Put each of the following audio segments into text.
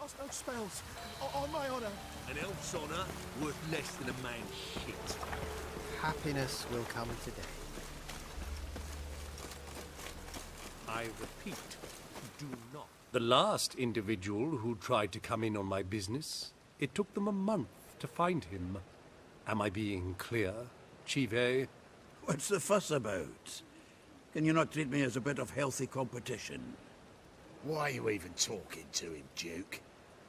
cast no spells. On my honor. An elf's honor worth less than a man's shit. Happiness will come today. I repeat, do not. The last individual who tried to come in on my business, it took them a month to find him. Am I being clear, Chive? What's the fuss about? Can you not treat me as a bit of healthy competition? Why are you even talking to him, Duke?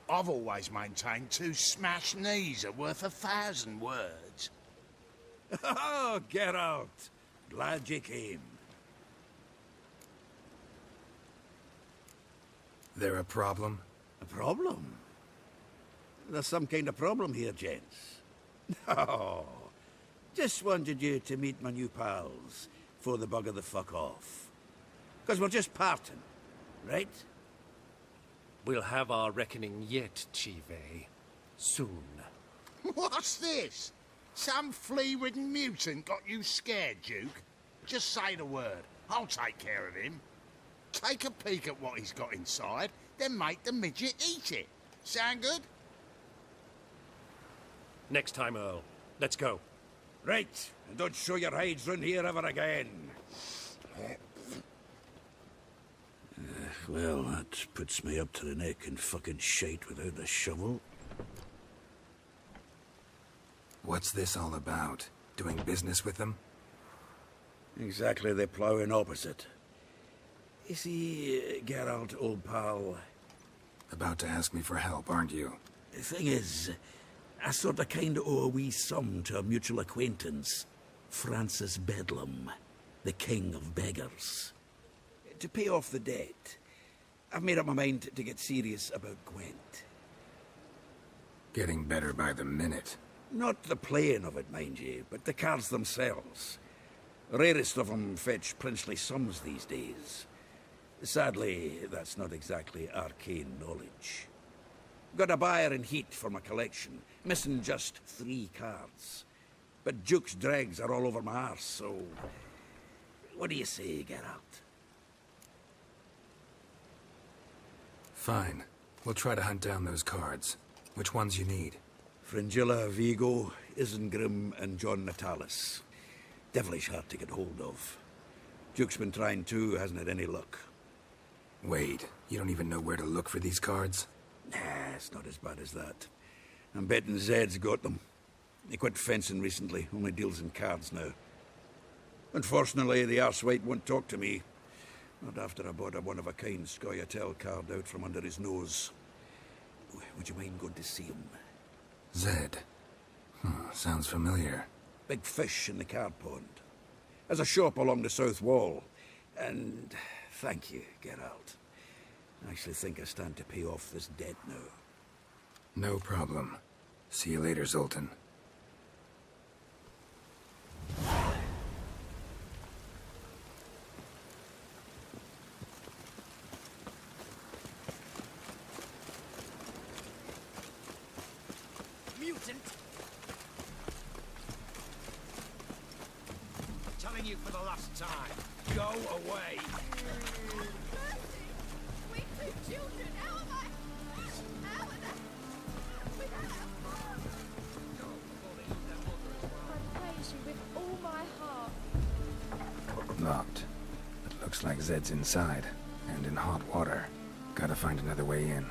I've always maintained 2 smashed knees are worth 1,000 words. Oh, Geralt. Glad you came. There a problem? A problem? There's some kind of problem here, gents. Oh, just wanted you to meet my new pals before they bugger the fuck off. Because we're just parting, right? We'll have our reckoning yet, Chive. Soon. What's this? Some flea-ridden mutant got you scared, Duke? Just say the word. I'll take care of him. Take a peek at what he's got inside, then make the midget eat it. Sound good? Next time, Earl. Let's go. Right, and don't show your hides round here ever again. Well, that puts me up to the neck in fucking shite without the shovel. What's this all about? Doing business with them? Exactly the ploughing opposite. You see, Geralt, old pal, About to ask me for help, aren't you? the thing is, I sort of kind of owe a wee sum to a mutual acquaintance, Francis Bedlam, the king of beggars. To pay off the debt, I've made up my mind to get serious about Gwent. Getting better by the minute. Not the playing of it, mind you, but the cards themselves. Rarest of them fetch princely sums these days. Sadly, that's not exactly arcane knowledge. Got a buyer in heat for my collection, missing just 3 cards. But Duke's dregs are all over my arse, so... What do you say, Geralt? Fine. We'll try to hunt down those cards. Which ones you need? Fringilla, Vigo, Isengrim, and John Natalis. Devilish hard to get hold of. Duke's been trying too, hasn't had any luck. Wait, you don't even know where to look for these cards? Nah, it's not as bad as that. I'm betting Zed's got them. He quit fencing recently, only deals in cards now. Unfortunately, the arsewite won't talk to me. Not after I bought a one-of-a-kind Scoia'tael card out from under his nose. Would you mind going to see him? Zed. Sounds familiar. Big fish in the card pond. There's a shop along the south wall. And thank you, Geralt. I actually think I stand to pay off this debt now. No problem. See you later, Zoltan. Mutant! Telling you for the last time, go away! We 2 children, how am I? How are they? Without a father. I praise you with all my heart. Locked. It looks like Zed's inside, and in hot water. Gotta find another way in.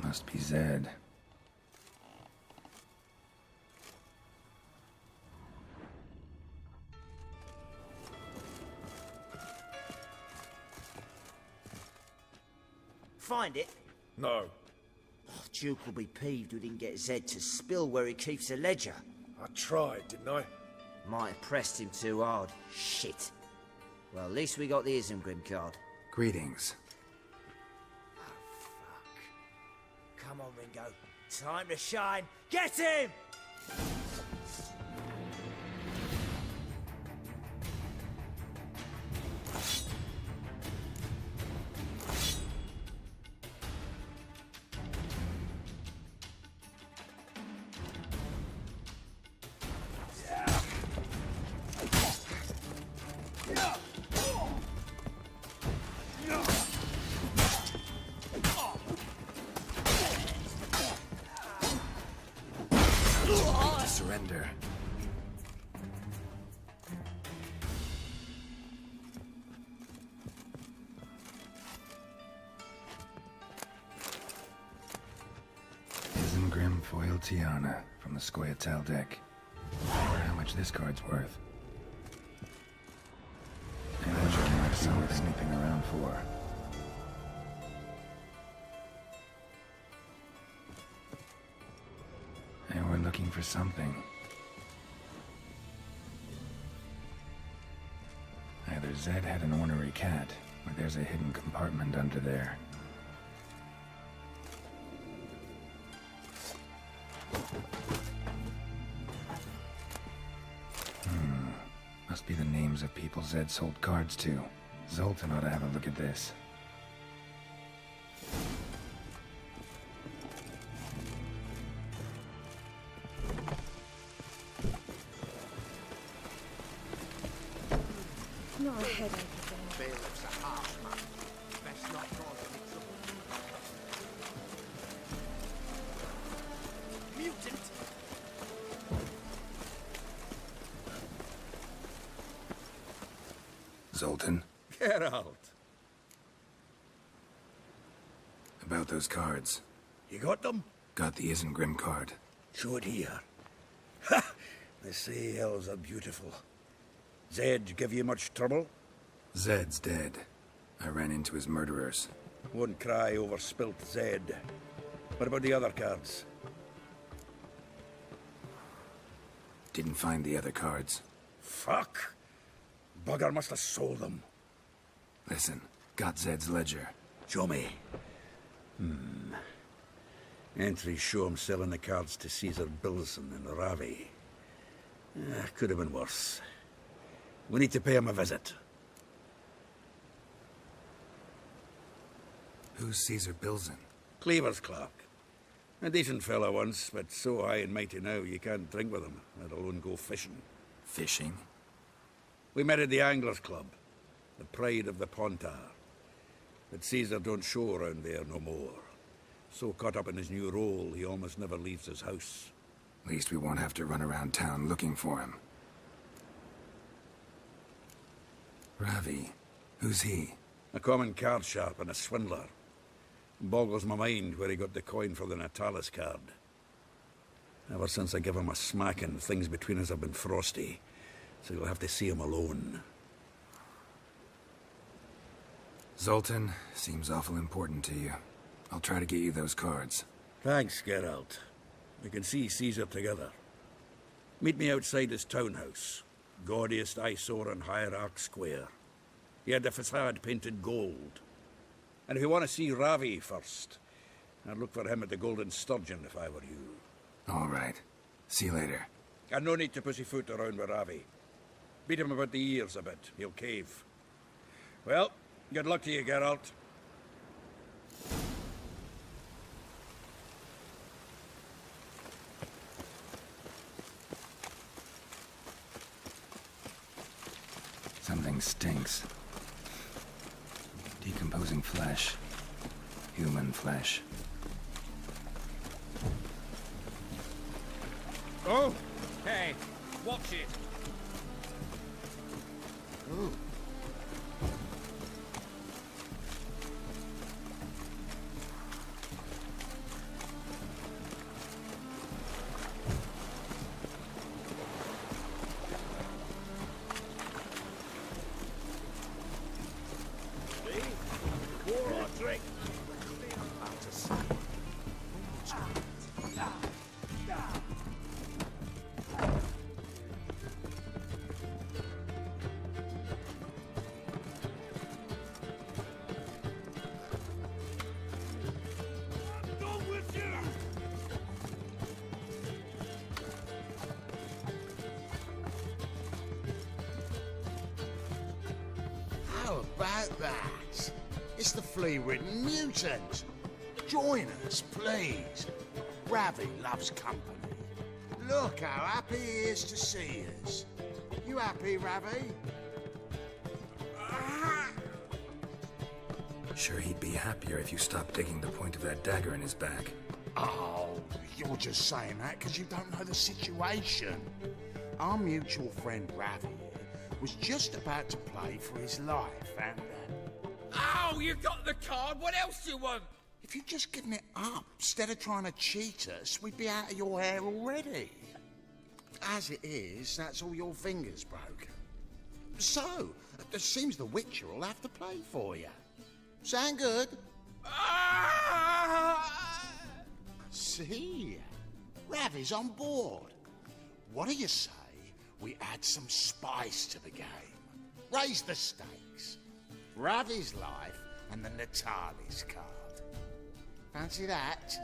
Must be Zed. Find it? No. Oh, Duke will be peeved we didn't get Zed to spill where he keeps the ledger. I tried, didn't I? Might have pressed him too hard. Shit. Well, at least we got the Isengrim card. Greetings. Come on, Ringo. Time to shine. Get him! Surrender. Isengrim foil Tiana from the Scoia'tael deck. I wonder how much this card's worth. And what you might see worth snooping around for. And we're looking for something. Either Zed had an ornery cat, or there's a hidden compartment under there. Must be the names of people Zed sold cards to. Zoltan ought to have a look at this. Not a headache again. Bailiff's a harsh man. Best not cause any trouble. Mutant! Zoltan, Geralt, about those cards. you got them? Got the Isengrim card. Show it here. Ha! They say elves are beautiful. Zed give you much trouble? Zed's dead. I ran into his murderers. Won't cry over spilt Zed. What about the other cards? Didn't find the other cards. Fuck! Bugger must have sold them. Listen, got Zed's ledger. Show me. Entries show him selling the cards to Caesar Bilson and Ravi. Could have been worse. We need to pay him a visit. Who's Caesar Bilson? Cleaver's clerk. A decent fellow once, but so high and mighty now you can't drink with him, let alone go fishing. Fishing? We met at the Anglers Club, the pride of the Pontar. But Caesar don't show around there no more. So caught up in his new role, he almost never leaves his house. At least we won't have to run around town looking for him. Ravi, who's he? A common card sharp and a swindler. Boggles my mind where he got the coin for the Natalis card. Ever since I gave him a smacking, things between us have been frosty. So you'll have to see him alone. Zoltan, seems awful important to you. I'll try to get you those cards. Thanks, Geralt. We can see Caesar together. Meet me outside his townhouse. Gaudiest eyesore on Hierarch Square. He had the facade painted gold. And if you want to see Ravi first, I'd look for him at the Golden Sturgeon if I were you. All right. See you later. And no need to pussyfoot around with Ravi. Beat him about the ears a bit. He'll cave. Well, good luck to you, Geralt. Something stinks. Decomposing flesh. Human flesh. Oh! Hey, watch it! about that. It's the flea-ridden mutant. Join us, please. Ravi loves company. Look how happy he is to see us. You happy, Ravi? Sure, he'd be happier if you stopped digging the point of that dagger in his back. Oh, you're just saying that because you don't know the situation. Our mutual friend Ravi was just about to play for his life, and Oh, you got the card. What else do you want? if you'd just given it up instead of trying to cheat us, we'd be out of your hair already. As it is, that's all your fingers broken. So, it seems the Witcher will have to play for you. Sound good? See? Ravi's on board. What do you say we add some spice to the game? Raise the stakes. Ravi's life and the Natalis card. Fancy that?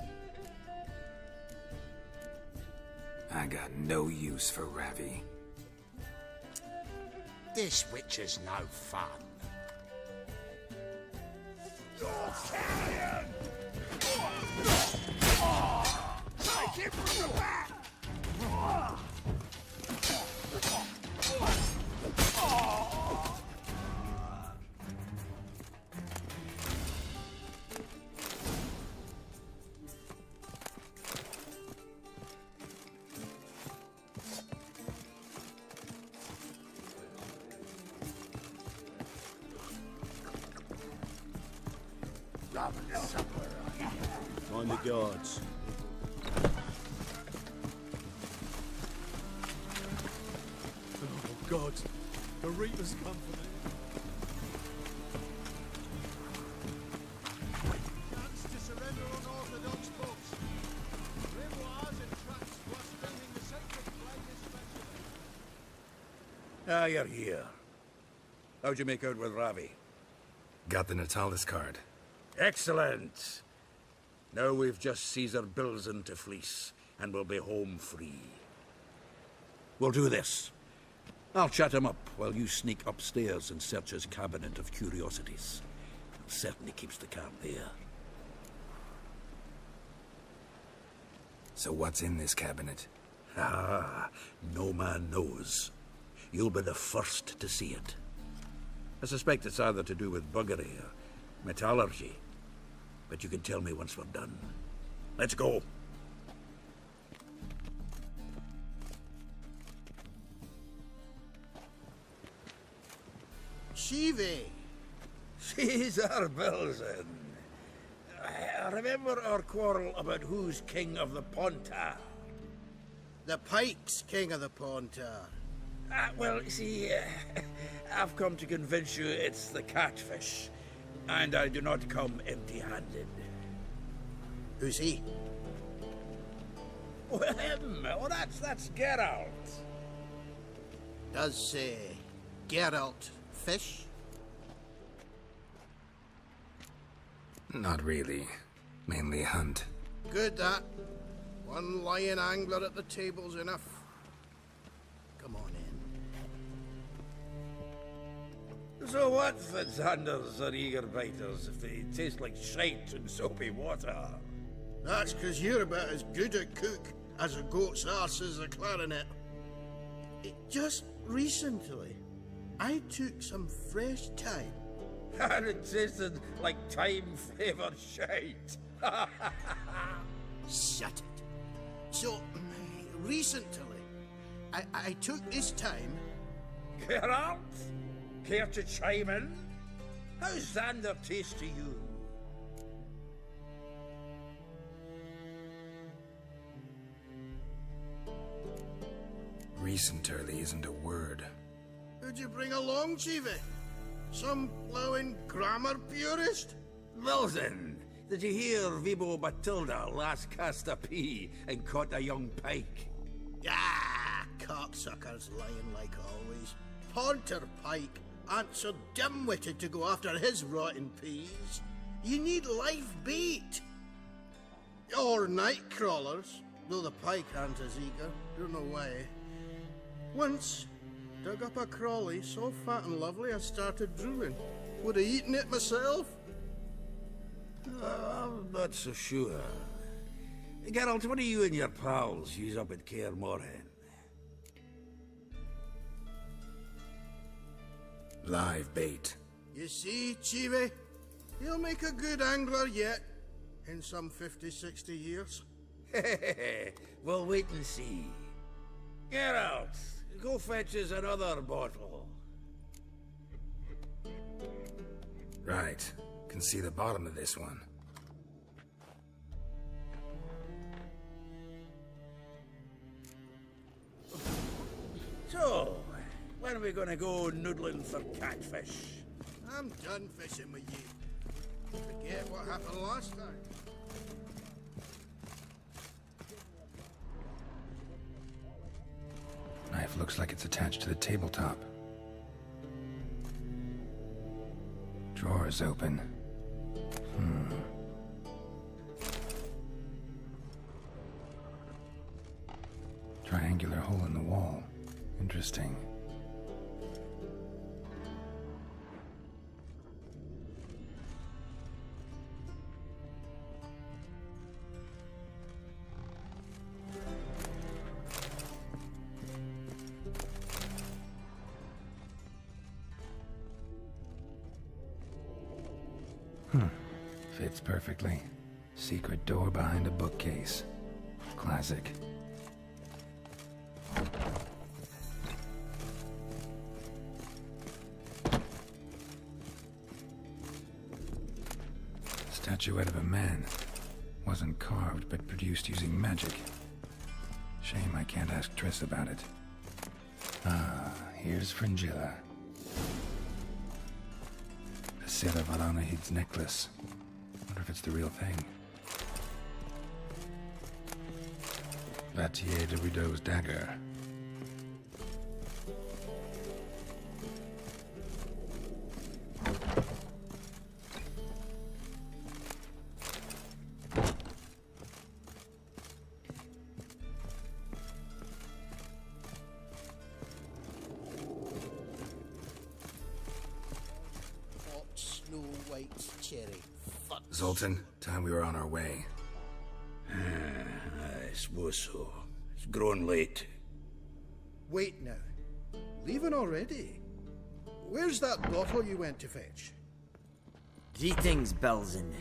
I got no use for Ravi. This Witcher's no fun. Take him from the back! Find the guards. Oh, God. The Reapers come for me. Chance to surrender unorthodox books. Grimoires and tracts blaspheming the sacred flag especially. Ah, you're here. How'd you make out with Ravi? Got the Natalis card. Excellent! Now we've just Caesar Bilzen to fleece, and we'll be home free. We'll do this. I'll chat him up while you sneak upstairs and search his cabinet of curiosities. Certainly keeps the calm there. So what's in this cabinet? Ah, no man knows. You'll be the first to see it. I suspect it's either to do with buggery or metallurgy. But you can tell me once we're done. Let's go. Shivi! Caesar Bilzen. I remember our quarrel about who's king of the Pontar. The Pike's king of the Pontar. Well, see, I've come to convince you it's the catfish. And I do not come empty-handed. Who's he? Well, him. Oh, that's Geralt. Does Geralt fish? Not really. Mainly hunt. Good, that. One lion angler at the table's enough. Come on in. So what for Xanders or eager biters if they taste like shite and soapy water? That's 'cause you're about as good a cook as a goat's arse is a clarinet. Just recently, I took some fresh thyme. And it tasted like thyme-flavoured shite. Shut it. So, recently, I took this thyme. Geralt? Care to chime in? How's Xander taste to you? Recently isn't a word. Who'd you bring along, Chiefy? Some blowing grammar purist? Wilson, did you hear Vibo Batilda last cast a pea and caught a young pike? Ah, cocksuckers lying like always. Pontar Pike aren't so dim-witted to go after his rotten peas. You need live bait. Or night crawlers, though the pike aren't as eager. Don't know why. Once, dug up a crawly so fat and lovely I started drooling. Would have eaten it myself. I'm not so sure. Geralt, what do you and your pals use up at Kaer Morhen? Live bait. You see, Chibi? He'll make a good angler yet. In some 50, 60 years. We'll wait and see. Geralt, go fetch us another bottle. Right. Can see the bottom of this one. So, when are we gonna go noodling for catfish? I'm done fishing with you. Forget what happened last time. Knife looks like it's attached to the tabletop. Drawer is open. Triangular hole in the wall. Interesting. Fits perfectly. Secret door behind a bookcase. Classic. Statuette of a man. Wasn't carved, but produced using magic. Shame I can't ask Triss about it. Ah, here's Fringilla. The set of Alanahid's necklace. Wonder if it's the real thing. Vatier de Rideau's dagger. Hot Snow White's cherry. Zoltan, time we were on our way. I suppose so. It's growing late. Wait now. Leaving already? Where's that bottle you went to fetch? Greetings, Belzen.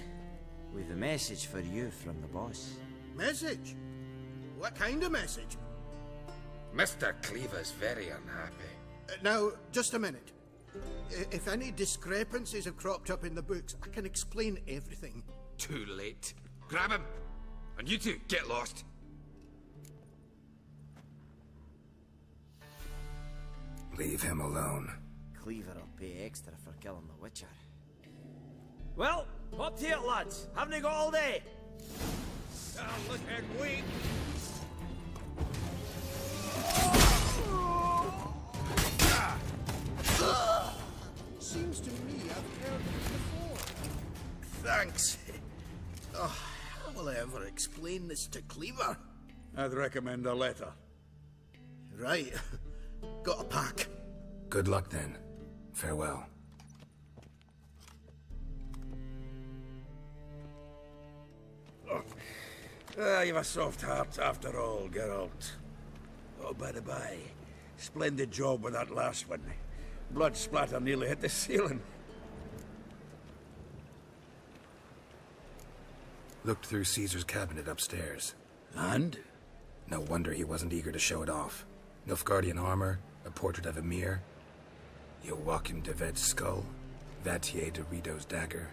We've a message for you from the boss. Message? What kind of message? Mr. Cleaver's very unhappy. Now, just a minute. If any discrepancies have cropped up in the books, I can explain everything. Too late. Grab him! And you two, get lost. Leave him alone. Cleaver will pay extra for killing the Witcher. Well, up to it, lads. Haven't you got all day? Look and wait. Seems to me I've heard it before. Thanks. Oh, how will I ever explain this to Cleaver? I'd recommend a letter. Right. Got a pack. Good luck then. Farewell. You've a soft heart after all, Geralt. Oh, by the by, splendid job with that last one. Blood splatter nearly hit the ceiling. Looked through Caesar's cabinet upstairs. And? No wonder he wasn't eager to show it off. Nilfgaardian armor, a portrait of Emir, Joachim de Ved's skull, Vatier de Rideau's dagger,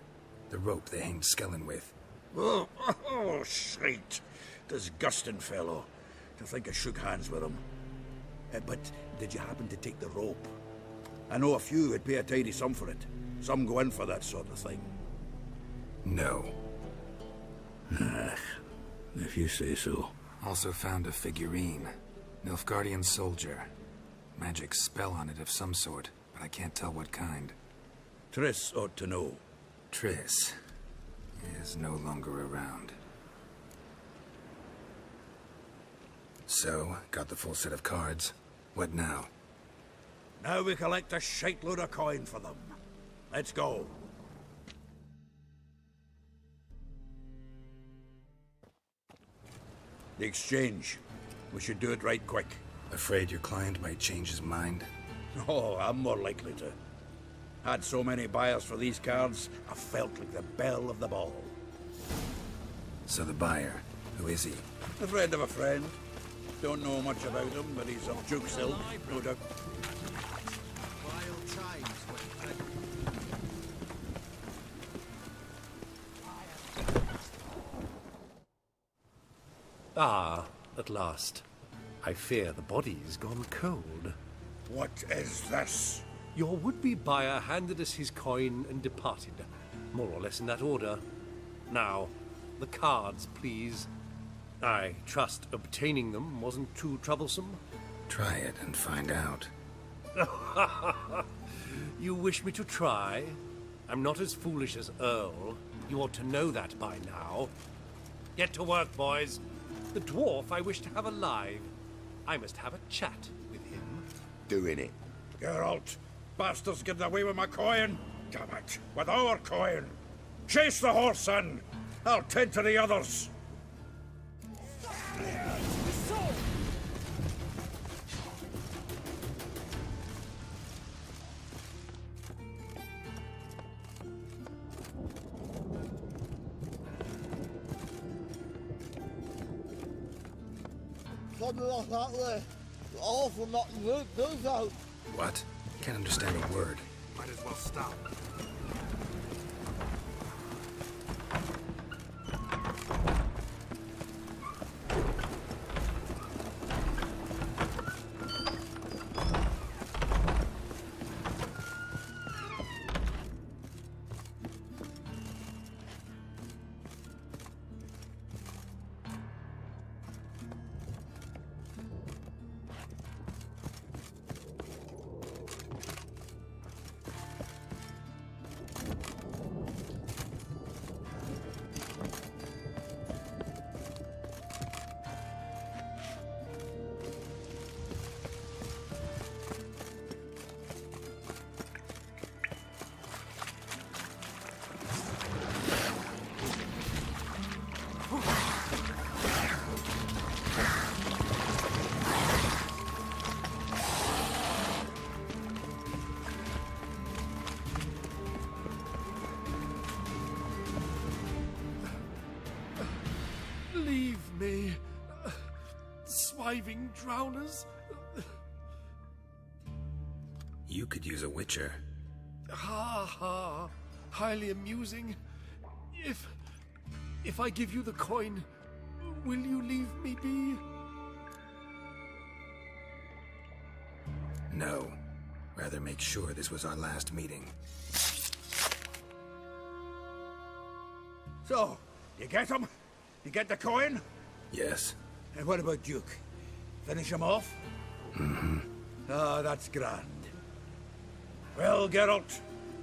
the rope they hanged Skellen with. Oh, shite. Disgusting fellow. To think I shook hands with him. But did you happen to take the rope? I know a few would pay a tidy sum for it. Some go in for that sort of thing. No. If you say so. Also found a figurine. Nilfgaardian soldier. Magic spell on it of some sort, but I can't tell what kind. Triss ought to know. Triss is no longer around. So, got the full set of cards. What now? Now we collect a shite load of coin for them. Let's go. The exchange. We should do it right quick. Afraid your client might change his mind? Oh, I'm more likely to. Had so many buyers for these cards, I felt like the belle of the ball. So the buyer, who is he? A friend of a friend. Don't know much about him, but he's of Duke's ilk, no doubt. Wild times when Ah, at last. I fear the body's gone cold. What is this? Your would-be buyer handed us his coin and departed, more or less in that order. Now, the cards, please. I trust obtaining them wasn't too troublesome. Try it and find out. You wish me to try? I'm not as foolish as Earl. You ought to know that by now. Get to work, boys. The dwarf I wish to have alive. I must have a chat with him. Doing it. Geralt, bastards getting away with my coin. Damn it, with our coin. Chase the horse in. I'll tend to the others. something like that there. All for not good, does out. What? Can't understand a word. Might as well stop. Leave me, swiving drowners. You could use a witcher. Ha ha, highly amusing. If I give you the coin, will you leave me be? No. Rather make sure this was our last meeting. So, you get him? You get the coin? Yes. And what about Duke? Finish him off? Mm-hmm. Ah, that's grand. Well, Geralt,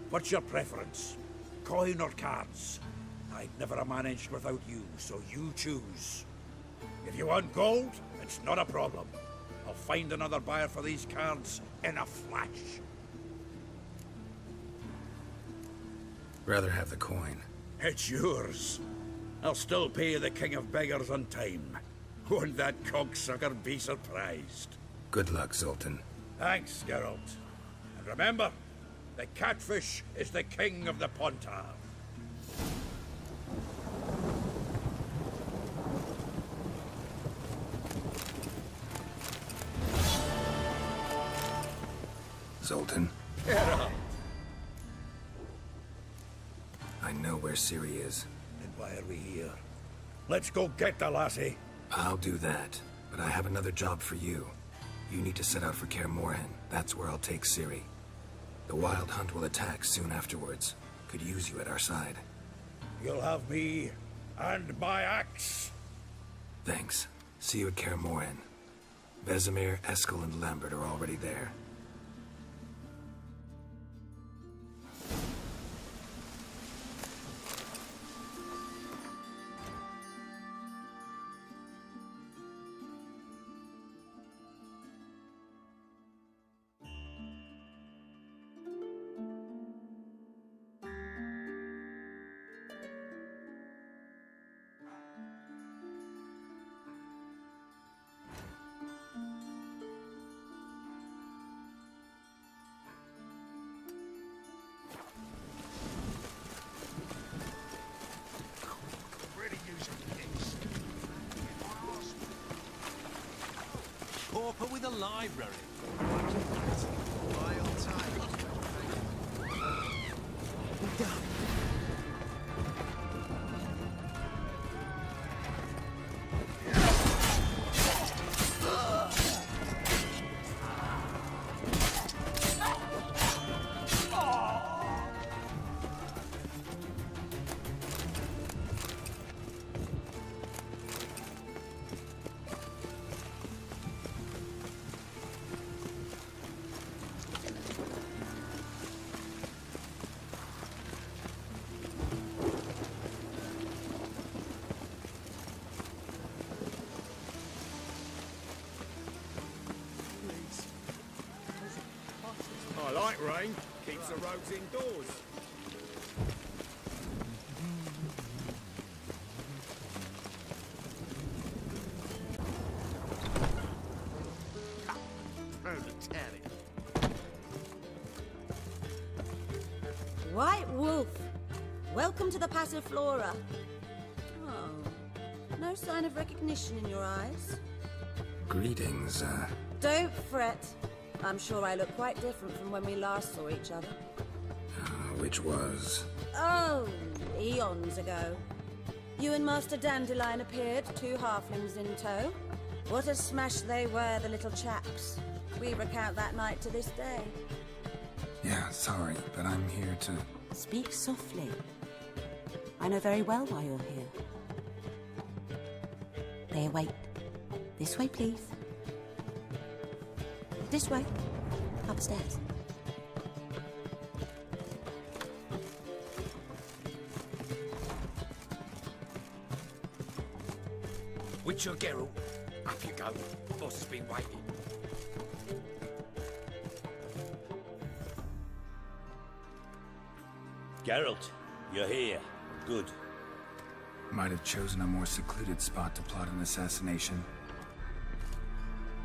what's your preference? Coin or cards? I'd never have managed without you, so you choose. If you want gold, it's not a problem. I'll find another buyer for these cards in a flash. Rather have the coin. It's yours. I'll still pay the King of Beggars on time. Won't that cocksucker be surprised? Good luck, Zoltan. Thanks, Geralt. And remember, the catfish is the king of the Pontar. Zoltan, Geralt! I know where Ciri is. Then why are we here? Let's go get the lassie. I'll do that, but I have another job for you. You need to set out for Kaer Morhen. That's where I'll take Ciri. The Wild Hunt will attack soon afterwards. Could use you at our side. You'll have me and my axe. Thanks. See you at Kaer Morhen. Vesemir, Eskel, and Lambert are already there. library. Wild time. I like rain. Keeps the rogues indoors. Proletariat. White Wolf, welcome to the Passiflora. Oh, no sign of recognition in your eyes. Greetings, Don't fret. I'm sure I look quite different from when we last saw each other. which was... Oh, eons ago. You and Master Dandelion appeared, 2 halflings in tow. What a smash they were, the little chaps. We recount that night to this day. Yeah, sorry, but I'm here to... Speak softly. I know very well why you're here. There, wait. This way, please. This way. Upstairs. Witcher Geralt, up you go. Boss has been waiting. Geralt, you're here. Good. Might have chosen a more secluded spot to plot an assassination.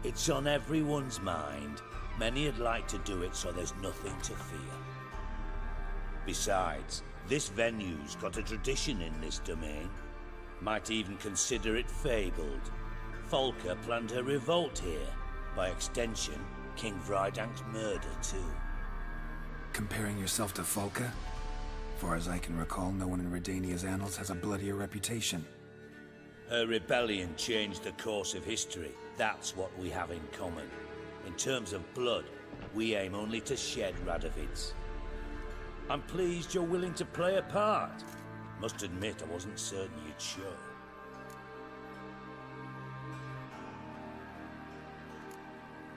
It's on everyone's mind. Many would like to do it, so there's nothing to fear. Besides, this venue's got a tradition in this domain. Might even consider it fabled. Folka planned her revolt here. By extension, King Vrydank's murder, too. Comparing yourself to Folka? Far as I can recall, no one in Redania's annals has a bloodier reputation. Her rebellion changed the course of history. That's what we have in common. In terms of blood, we aim only to shed Radovid's. I'm pleased you're willing to play a part. Must admit, I wasn't certain you'd show.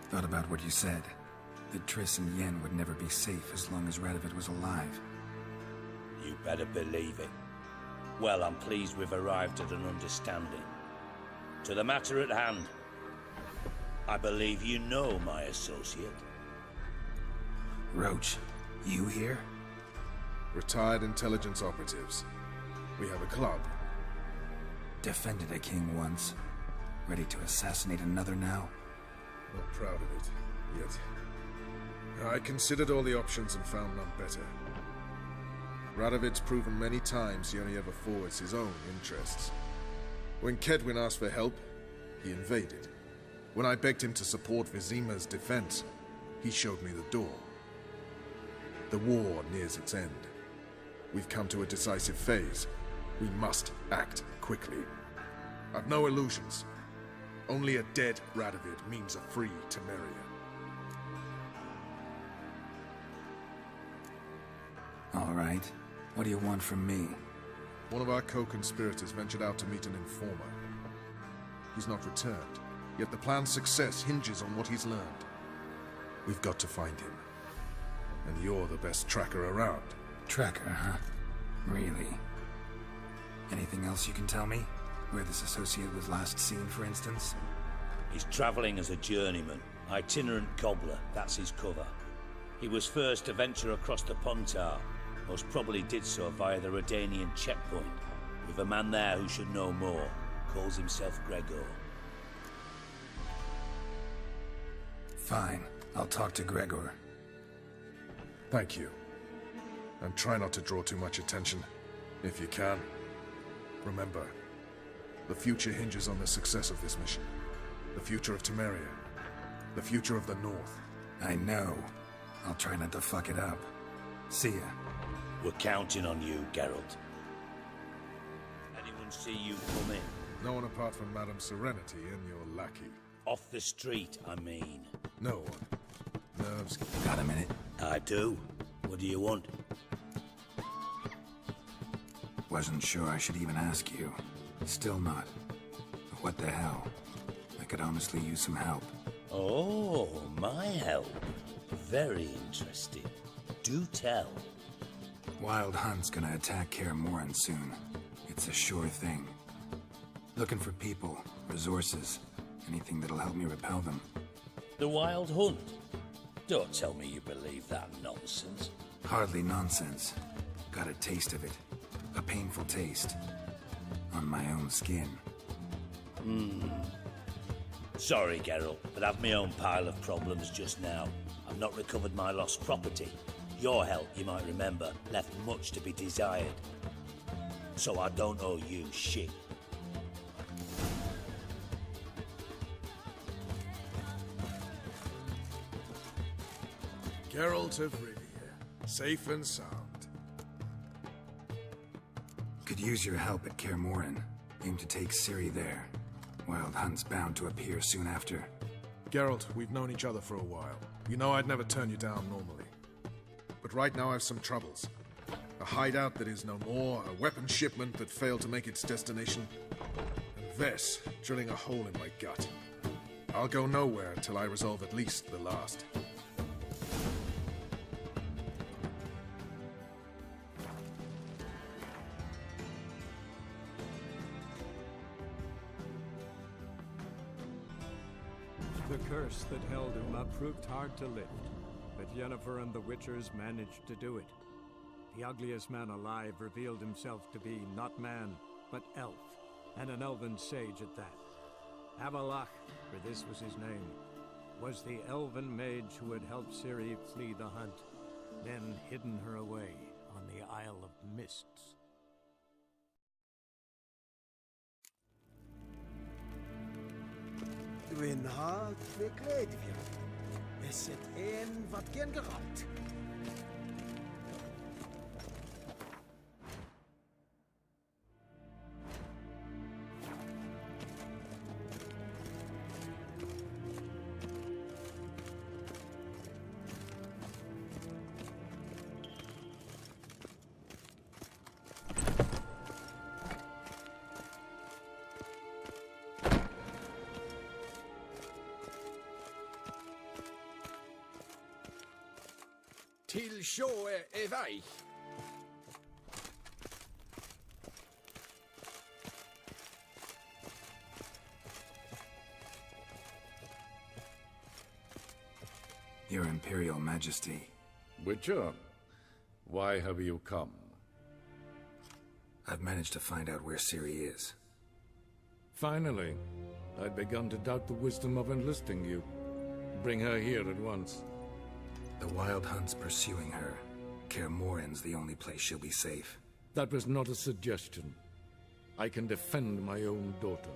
Thought about what you said. That Triss and Yen would never be safe as long as Radovid was alive. You better believe it. Well, I'm pleased we've arrived at an understanding. To the matter at hand. I believe you know my associate. Roach, you here? Retired intelligence operatives. We have a club. Defended a king once. Ready to assassinate another now? Not proud of it, yet. I considered all the options and found none better. Radovid's proven many times he only ever forwards his own interests. When Kedwin asked for help, he invaded. When I begged him to support Vizima's defense, he showed me the door. The war nears its end. We've come to a decisive phase. We must act quickly. I've no illusions. Only a dead Radovid means a free Temeria. All right. What do you want from me? One of our co-conspirators ventured out to meet an informer. He's not returned, yet the plan's success hinges on what he's learned. We've got to find him. And you're the best tracker around. Tracker, huh? Really? Anything else you can tell me? Where this associate was last seen, for instance? He's traveling as a journeyman. Itinerant cobbler, that's his cover. He was first to venture across the Pontar. Most probably did so via the Redanian checkpoint. With a man there who should know more. Calls himself Gregor. Fine. I'll talk to Gregor. Thank you. And try not to draw too much attention, if you can. Remember, the future hinges on the success of this mission. The future of Temeria. The future of the North. I know. I'll try not to fuck it up. See ya. We're counting on you, Geralt. Anyone see you come in? No one apart from Madame Serenity and your lackey. Off the street, I mean. No one. Nerves. Got a minute? I do. What do you want? Wasn't sure I should even ask you. Still not. But what the hell? I could honestly use some help. Oh, my help. Very interesting. Do tell. Wild Hunt's gonna attack Kaer Morhen soon. It's a sure thing. Looking for people, resources, anything that'll help me repel them. The Wild Hunt? Don't tell me you believe that nonsense. Hardly nonsense. Got a taste of it. A painful taste. On my own skin. Sorry, Geralt, but I've my own pile of problems just now. I've not recovered my lost property. Your help, you might remember, left much to be desired. So I don't owe you shit. Geralt of Rivia. Safe and sound. Could use your help at Kaer Morhen. Aim to take Ciri there. Wild Hunt's bound to appear soon after. Geralt, we've known each other for a while. You know I'd never turn you down normally. But right now I've some troubles. A hideout that is no more, a weapon shipment that failed to make its destination, and Vess drilling a hole in my gut. I'll go nowhere until I resolve at least the last. The curse that held him up proved hard to lift, but Yennefer and the Witchers managed to do it. The ugliest man alive revealed himself to be not man, but elf, and an elven sage at that. Avallac'h, for this was his name, was the elven mage who had helped Ciri flee the hunt, then hidden her away on the Isle of Mists. Dwi'n hard fe gledfion. Is het een wat gen geraakt? Till sjå är väg. Your Imperial Majesty. Witcher, why have you come? I've managed to find out where Ciri is. Finally. I'd begun to doubt the wisdom of enlisting you. Bring her here at once. The Wild Hunt's pursuing her. Kaer Morhen's the only place she'll be safe. That was not a suggestion. I can defend my own daughter.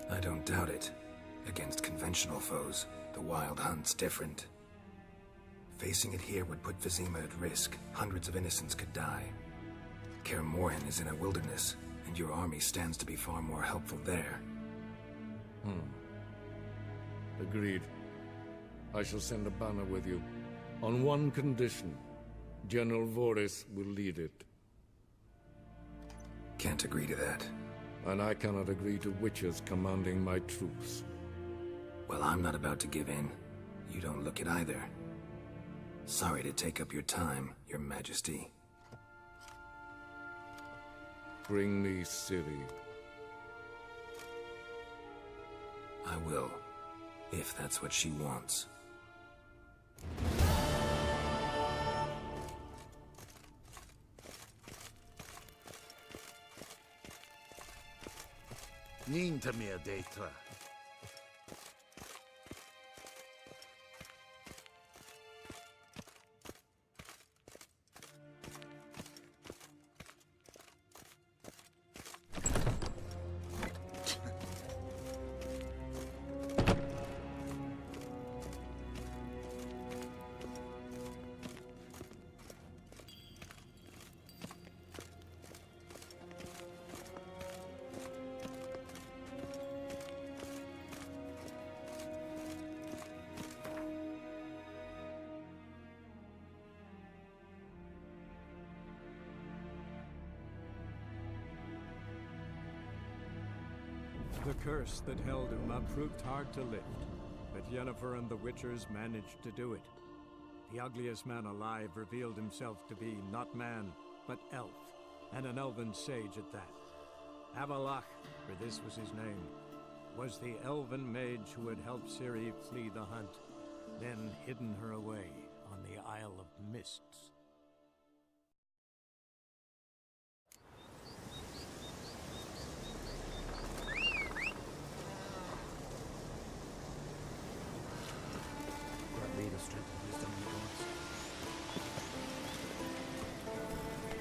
I don't doubt it. Against conventional foes, the Wild Hunt's different. Facing it here would put Vizima at risk. Hundreds of innocents could die. Kaer Morhen is in a wilderness, and your army stands to be far more helpful there. Agreed. I shall send a banner with you. On one condition. General Voris will lead it. Can't agree to that. And I cannot agree to witches commanding my troops. Well, I'm not about to give in. You don't look it either. Sorry to take up your time, Your Majesty. Bring me Ciri. I will, if that's what she wants. Niente mer data. The curse that held Uma proved hard to lift, but Yennefer and the Witchers managed to do it. The ugliest man alive revealed himself to be not man, but elf, and an elven sage at that. Avallac'h, for this was his name, was the elven mage who had helped Ciri flee the hunt, then hidden her away on the Isle of Mists.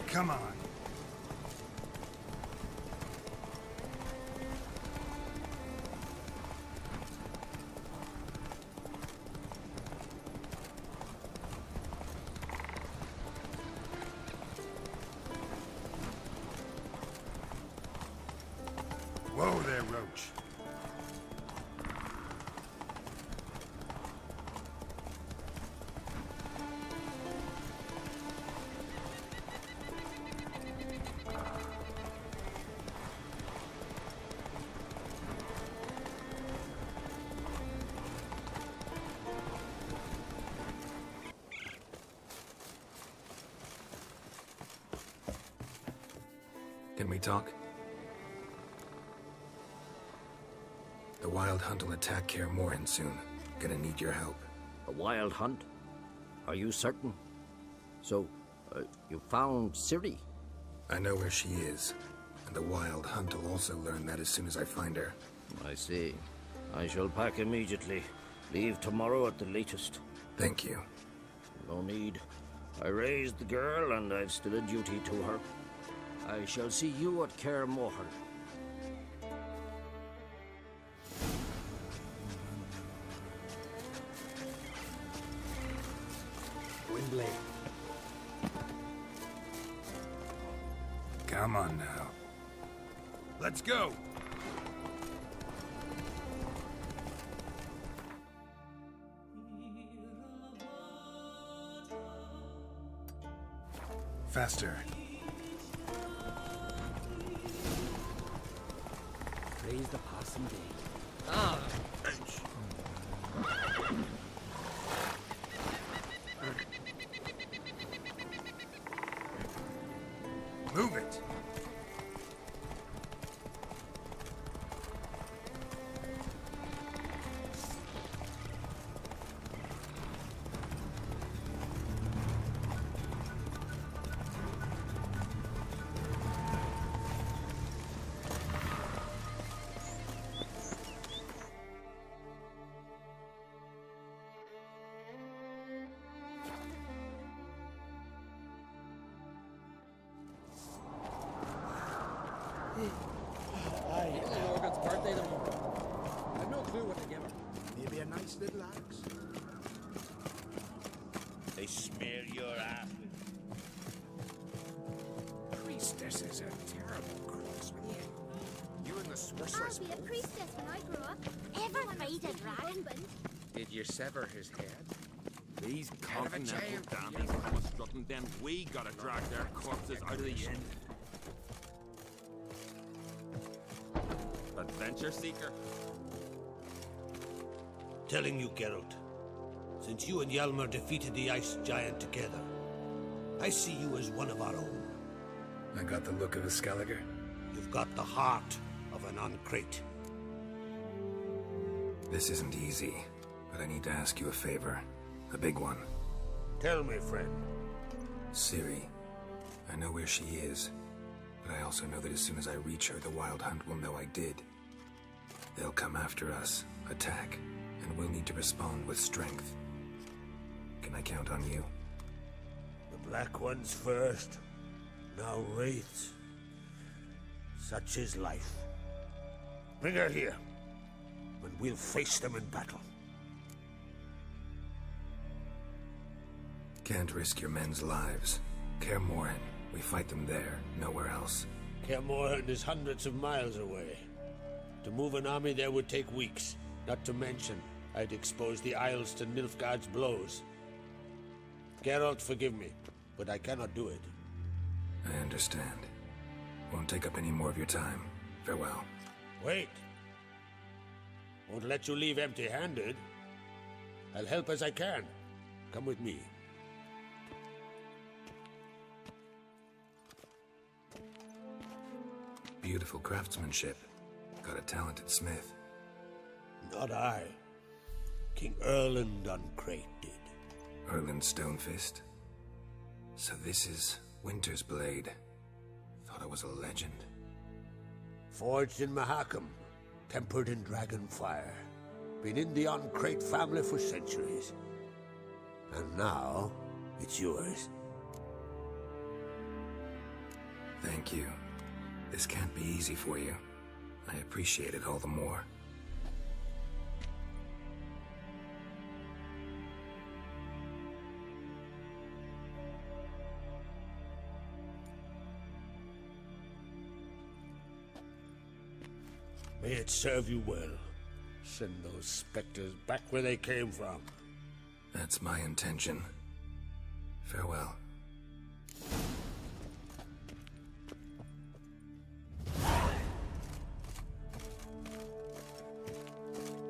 Come on. Whoa there, Roach. Can we talk? The Wild Hunt will attack Kaer Morhen soon. Gonna need your help. A Wild Hunt? Are you certain? So, you found Ciri? I know where she is, and the Wild Hunt will also learn that as soon as I find her. I see. I shall pack immediately. Leave tomorrow at the latest. Thank you. No need. I raised the girl, and I've still a duty to her. I shall see you at Kaer Morhen. Windblade. Come on now. Let's go! Faster. Praise the passing day. Ah! Move it! Morgan's birthday tomorrow. I've no clue what to give her. Maybe a nice little axe. They smear your ass with... Priestesses are terrible crooks with you. You and the sorceress. I'll be a priestess when I grow up. Ever fight a dragon? Did you sever his head? These Hell of a continental child. dandies come strutting, then we gotta drag their corpses out of the inn. Adventure seeker. Telling you, Geralt, since you and Hjalmar defeated the Ice Giant together, I see you as one of our own. I got the look of a Skelliger. You've got the heart of an Ancrate. This isn't easy, but I need to ask you a favor. A big one. Tell me, friend. Ciri. I know where she is, but I also know that as soon as I reach her, the Wild Hunt will know I did. They'll come after us, attack, and we'll need to respond with strength. Can I count on you? The Black Ones first, now Wraiths. Such is life. Bring her here, and we'll face them in battle. Can't risk your men's lives. Kaer Morhen, we fight them there, nowhere else. Kaer Morhen is hundreds of miles away. To move an army there would take weeks, not to mention I'd expose the Isles to Nilfgaard's blows. Geralt, forgive me, but I cannot do it. I understand. Won't take up any more of your time. Farewell. Wait. Won't let you leave empty-handed. I'll help as I can. Come with me. Beautiful craftsmanship. Got a talented smith. Not I. King Erland Uncrate did. Erland Stonefist? So this is Winter's blade. Thought it was a legend. Forged in Mahakam, tempered in dragon fire. Been in the Uncrate family for centuries. And now, it's yours. Thank you. This can't be easy for you. I appreciate it all the more. May it serve you well. Send those specters back where they came from. That's my intention. Farewell.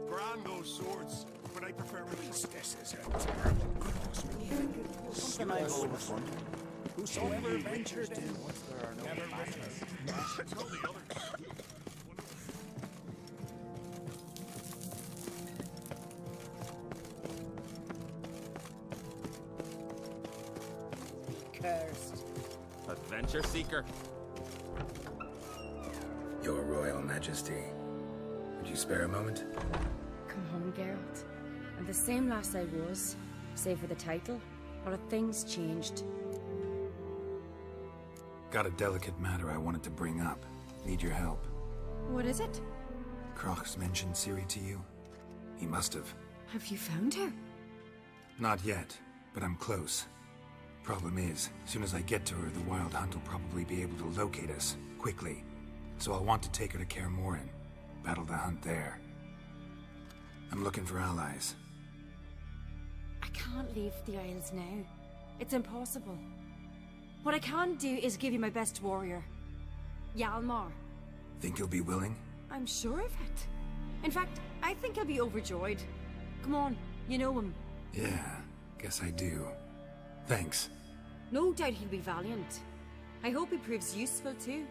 Grand those swords, but I prefer release. This is a something I've always wondered. Whosoever ventured in, never returned. Tell the others. Cursed. Adventure seeker. Your Royal Majesty. Would you spare a moment? Come home, Geralt. I'm the same lass I was, save for the title. Or have things changed? Got a delicate matter I wanted to bring up. Need your help. What is it? Crach's mentioned Ciri to you? He must have. Have you found her? Not yet, but I'm close. Problem is, as soon as I get to her, the Wild Hunt will probably be able to locate us, quickly. So I'll want to take her to Kaer Morhen. Battle the hunt there. I'm looking for allies. I can't leave the Isles now. It's impossible. What I can do is give you my best warrior. Hjalmar. Think you'll be willing? I'm sure of it. In fact, I think he'll be overjoyed. Come on, you know him. Yeah, guess I do. Thanks. No doubt he'll be valiant. I hope he proves useful too.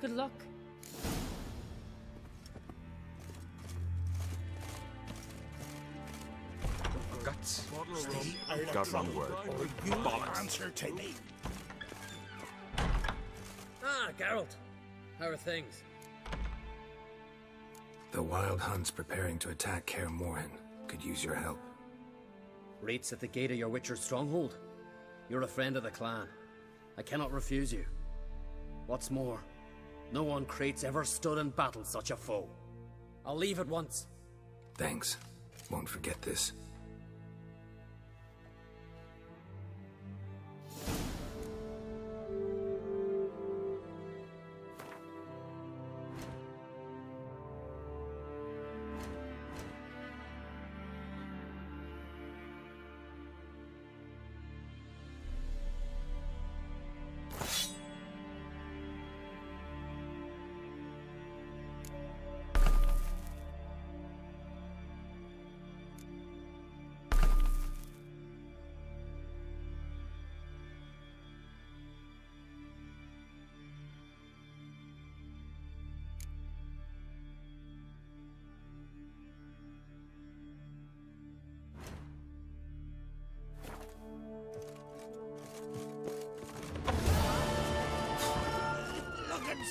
Good luck. Guts. Got wrong word. Bollocks. Answer to me. Ah, Geralt. How are things? The Wild Hunt's preparing to attack Kaer Morhen. Could use your help. Rates at the gate of your Witcher's stronghold. You're a friend of the clan. I cannot refuse you. What's more, no one Uncrate's ever stood in battle such a foe. I'll leave at once. Thanks. Won't forget this.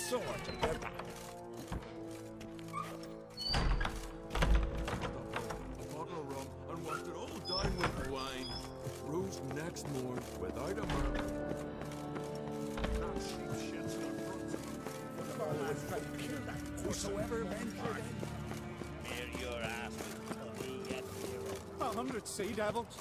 Sword in their back. A bottle of rum and watched it all dine with wine. Rose next morn without a murmur. That sheep shit's got Whosoever ventured in. Bear your ass with me yet, hero. 100 sea devils.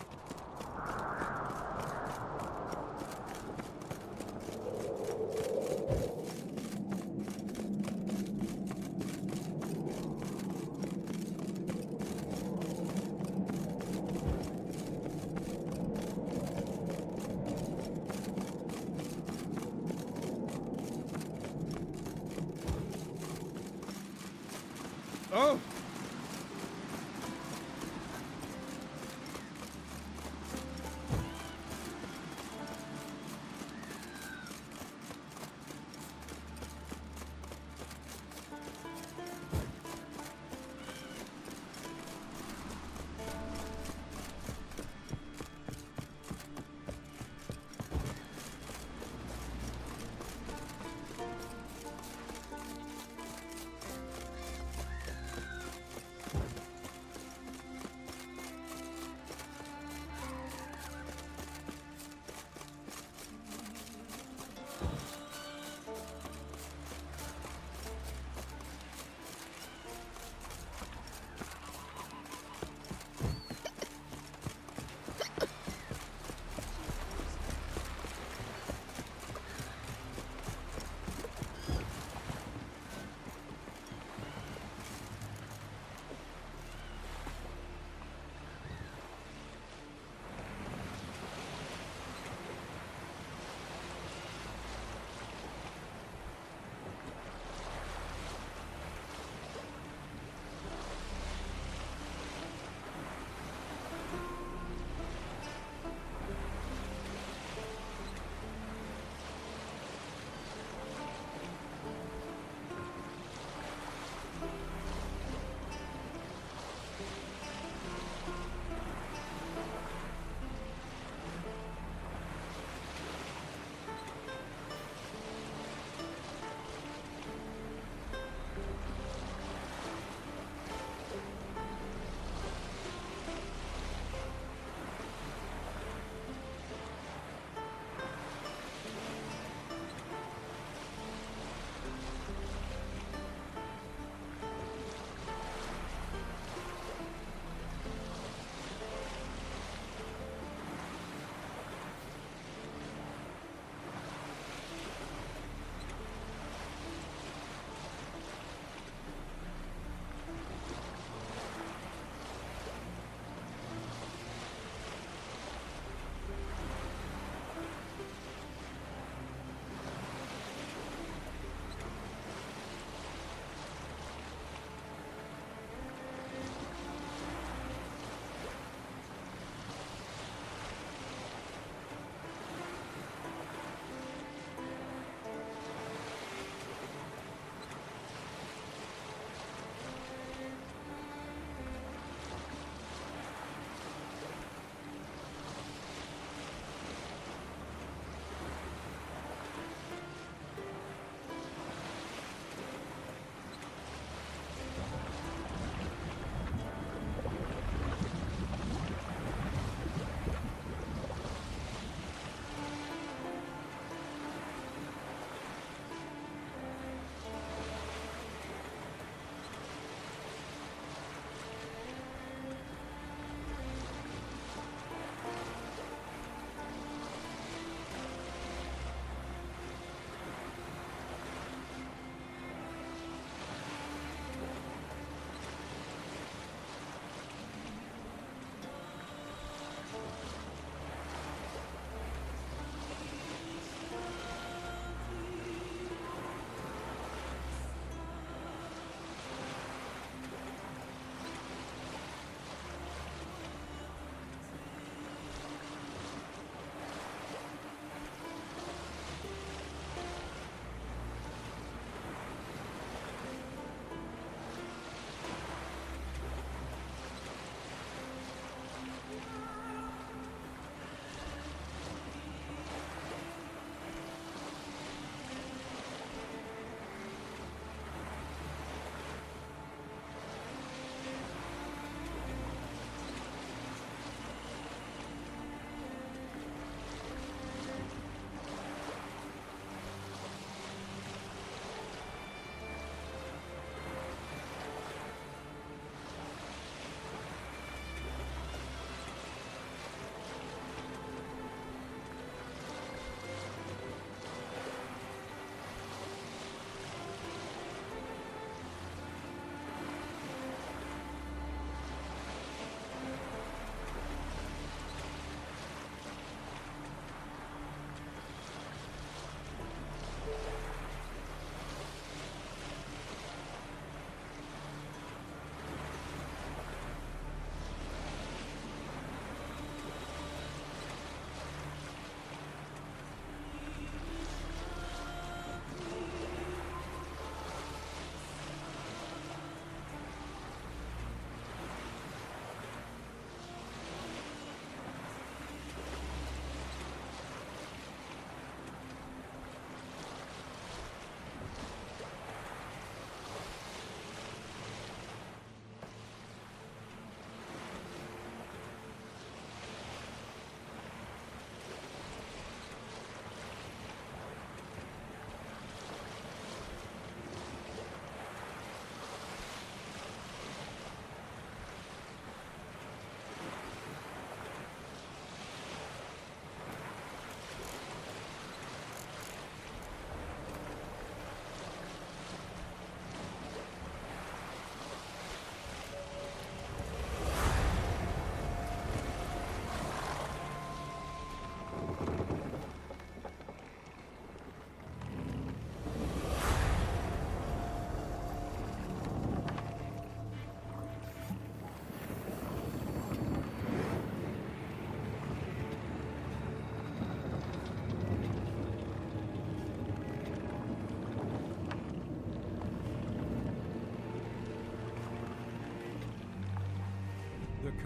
Oh!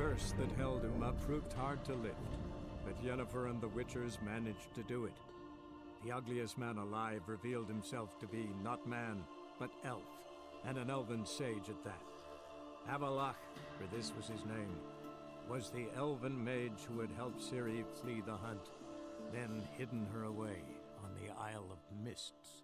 curse that held Uma proved hard to lift, but Yennefer and the Witchers managed to do it. The ugliest man alive revealed himself to be not man, but elf, and an elven sage at that. Avallac'h, for this was his name, was the elven mage who had helped Ciri flee the hunt, then hidden her away on the Isle of Mists.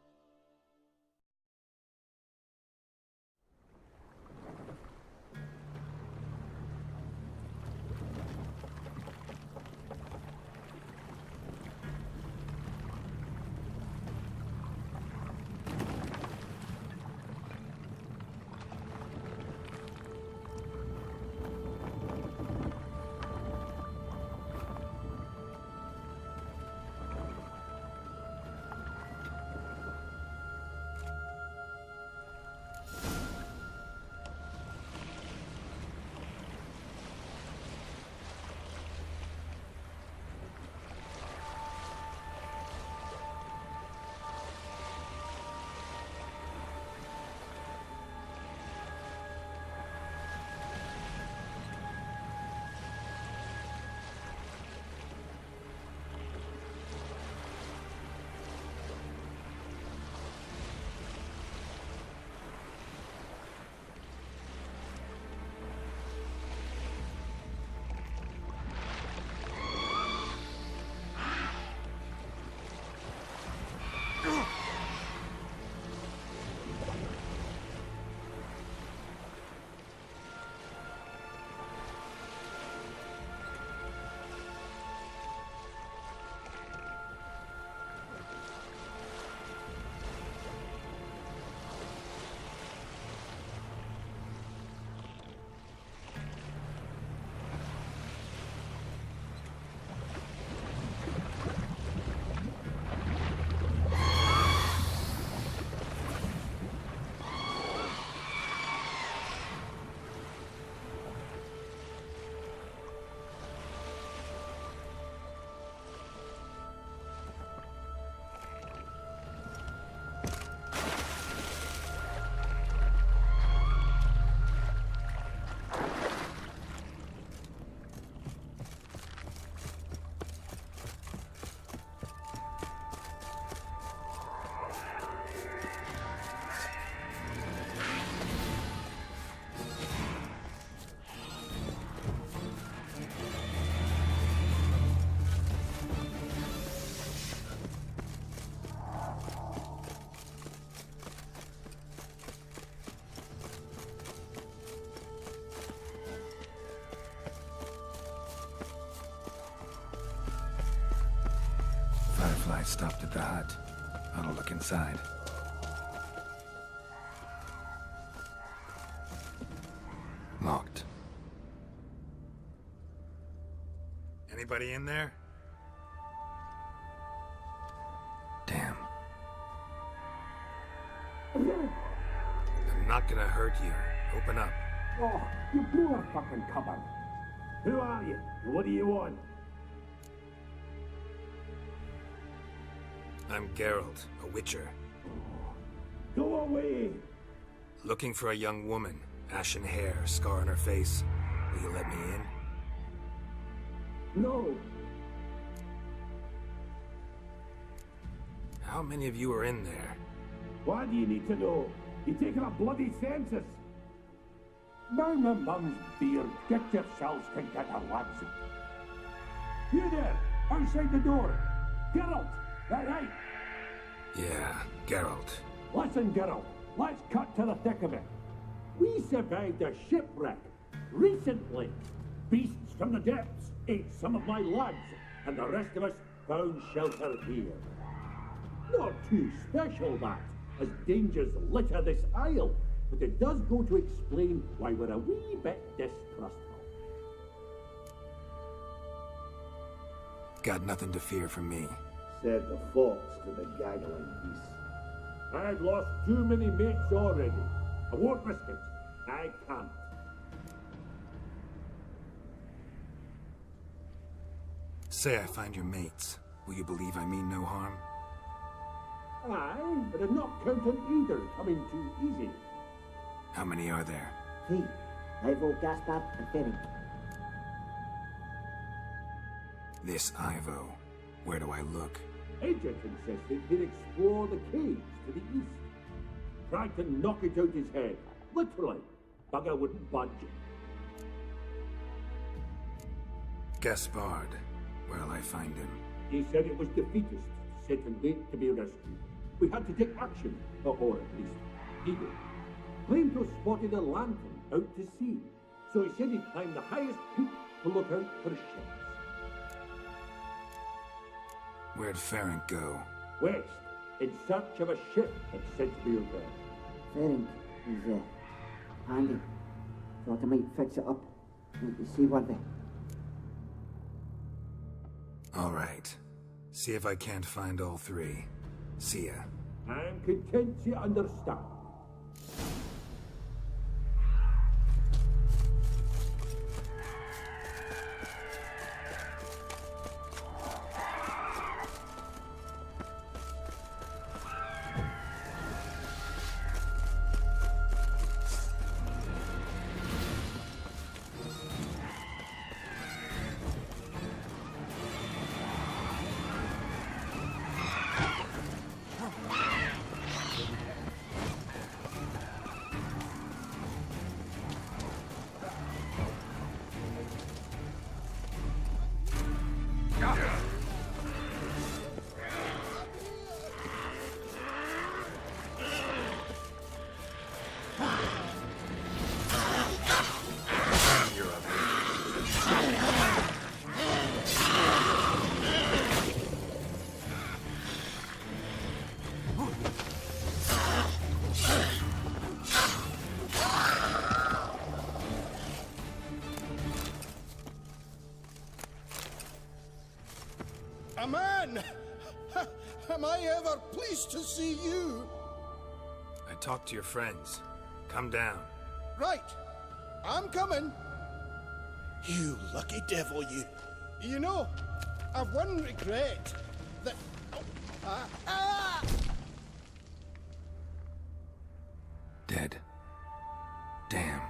Firefly stopped at the hut. I'll look inside. Locked. Anybody in there? Damn. I'm not gonna hurt you. Open up. Oh, you blew our fucking cover. Who are you? What do you want? I'm Geralt, a witcher. Go away! Looking for a young woman. Ashen hair, scar on her face. Will you let me in? No! How many of you are in there? Why do you need to know? You taking a bloody census? Mind my mum's beard. Get yourselves together, lads. You there, outside the door. Geralt, that right? Yeah, Geralt. Listen, Geralt, let's cut to the thick of it. We survived a shipwreck recently. Beasts from the depths ate some of my lads, and the rest of us found shelter here. Not too special, that, as dangers litter this isle, but it does go to explain why we're a wee bit distrustful. Got nothing to fear from me. Said the fox to the gaggling beast. I've lost too many mates already. I won't risk it. I can't. Say I find your mates. Will you believe I mean no harm? Aye, but I'm not counting either coming too easy. How many are there? 3. Ivo, Gaspard, and Ferin. This Ivo. Where do I look? Agent insisted he'd explore the caves to the east. Tried to knock it out his head. Literally. Bugger wouldn't budge. Gaspard. Where'll I find him? He said it was defeatist, set and wait to be rescued. We had to take action, or at least he did. Claimed to have spotted a lantern out to sea, so he said he'd climb the highest peak to look out for ships. Where'd Ferenc go? West, in search of a ship that's said to be out there. Ferenc is handy. Thought I might fix it up. Need to see what they... All right. See if I can't find all three. See ya. I'm content you understand. A man! Am I ever pleased to see you? I talked to your friends. Come down. Right. I'm coming. You lucky devil, you. You know, I've one regret. That... Dead. Damn.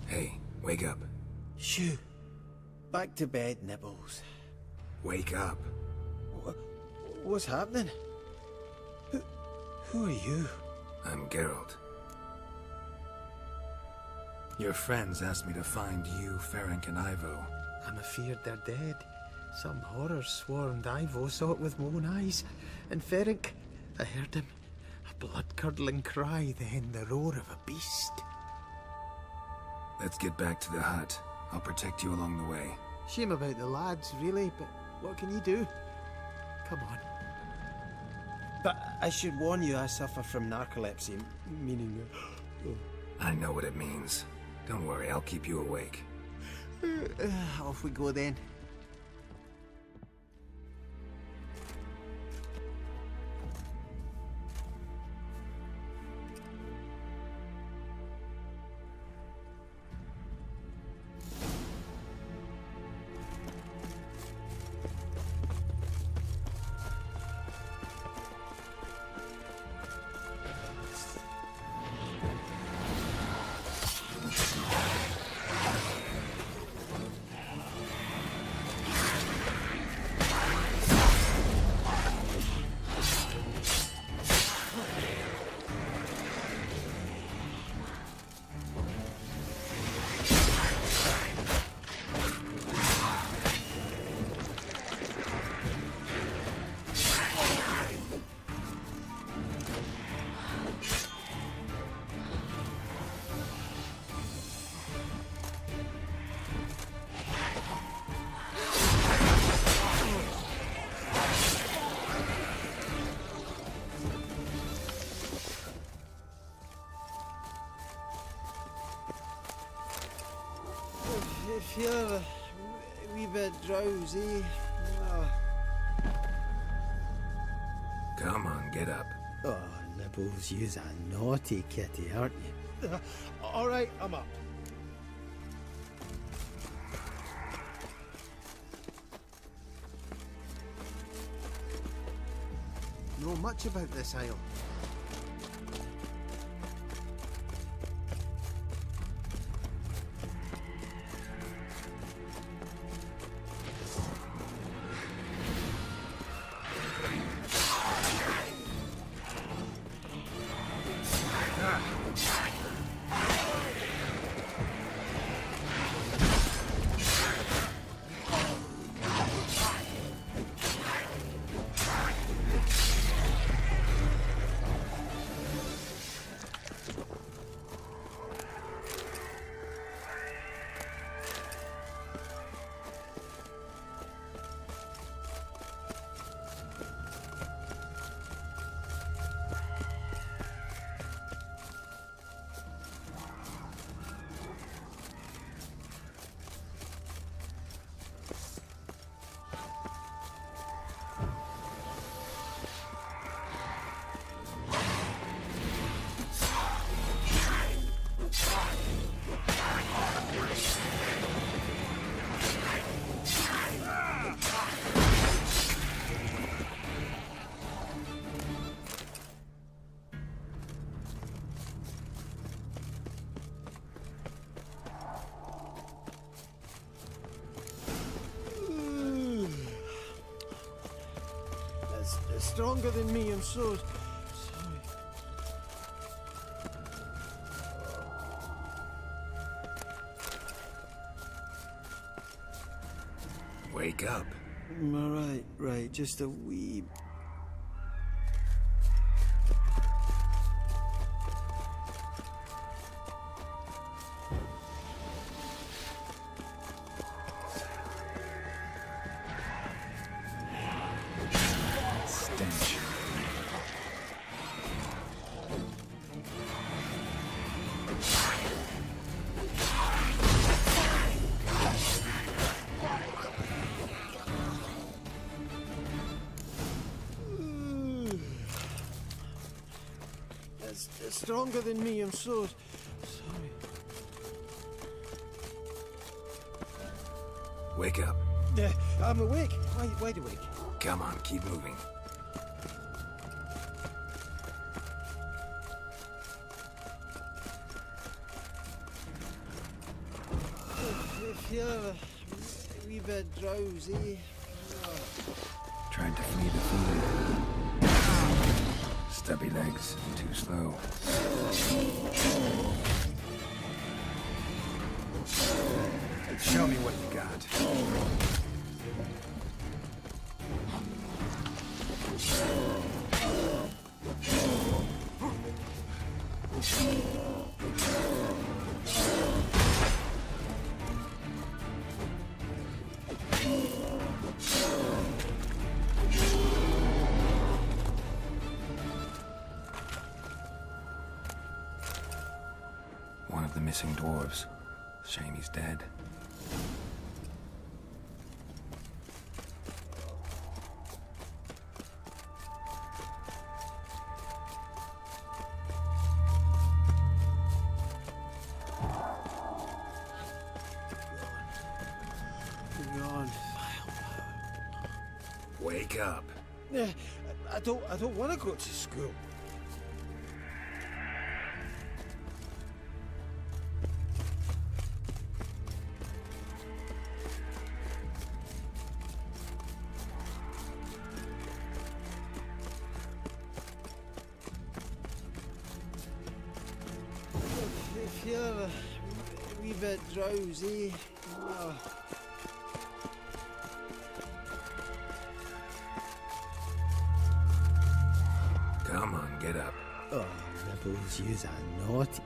Hey, wake up. Shoo. Back to bed, Nibbles. Wake up. What's happening? Who are you? I'm Geralt. Your friends asked me to find you, Ferenc, and Ivo. I'm afeard they're dead. Some horrors swarmed Ivo, saw it with my own eyes. And Ferenc, I heard him. A blood-curdling cry, then the roar of a beast. Let's get back to the hut. I'll protect you along the way. Shame about the lads, really, but what can you do? Come on. But I should warn you, I suffer from narcolepsy, meaning... I know what it means. Don't worry, I'll keep you awake. Off we go then. drows, eh? Oh. Come on, get up. Oh, Nibbles, you's a naughty kitty, aren't you? All right, I'm up. Know much about this isle. Stronger than me, I'm so sorry. Wake up. Right, just a wee... Stench. It's stronger than me, I'm so sorry. Wake up. I'm awake. Wide awake. Come on, keep moving. If you're a wee bit drowsy... Tried to flee the food. Stubby legs, too slow. Show me what you got. One of the missing dwarves. Shame he's dead. Gone. Wake up. I don't want to go to school. If you're a wee bit drowsy... Come on, get up. Oh, Nibbles, you's a naughty...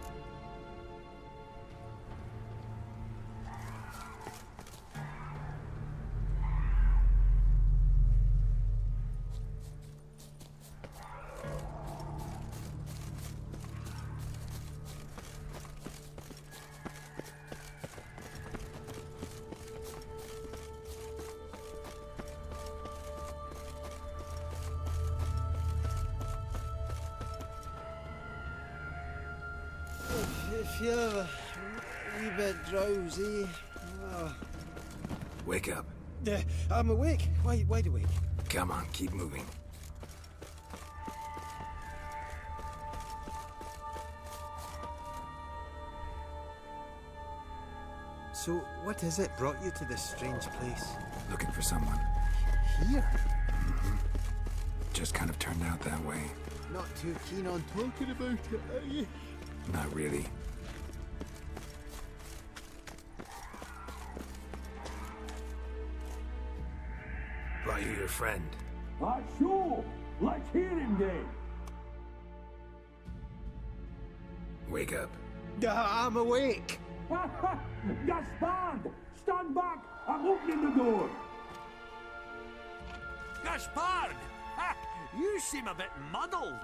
feel a wee bit drowsy. Oh. Wake up. I'm awake. Wide awake. Come on, keep moving. So, what is it brought you to this strange place? Looking for someone. Here? Just kind of turned out that way. Not too keen on talking about it, are you? Not really. Brought you your friend. Sure. Let's hear him then. Wake up. I'm awake. Gaspard! Stand back! I'm opening the door! Gaspard! Ha! You seem a bit muddled.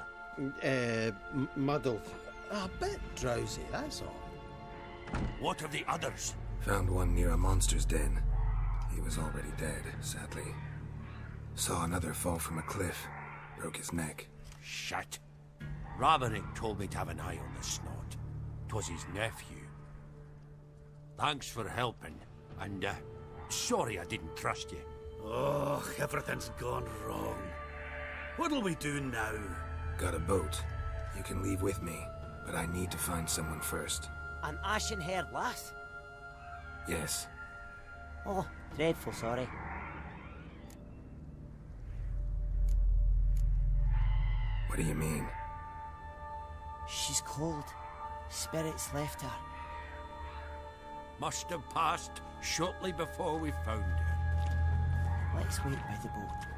Muddled. A bit drowsy, that's all. What of the others? Found one near a monster's den. He was already dead, sadly. Saw another fall from a cliff. Broke his neck. Shit. Roderick told me to have an eye on the snot. 'Twas his nephew. Thanks for helping, and sorry I didn't trust you. Oh, everything's gone wrong. What'll we do now? Got a boat. You can leave with me, but I need to find someone first. An ashen-haired lass? Yes. Oh, dreadful sorry. What do you mean? She's cold. Spirits left her. Must have passed shortly before we found her. Let's wait by the boat.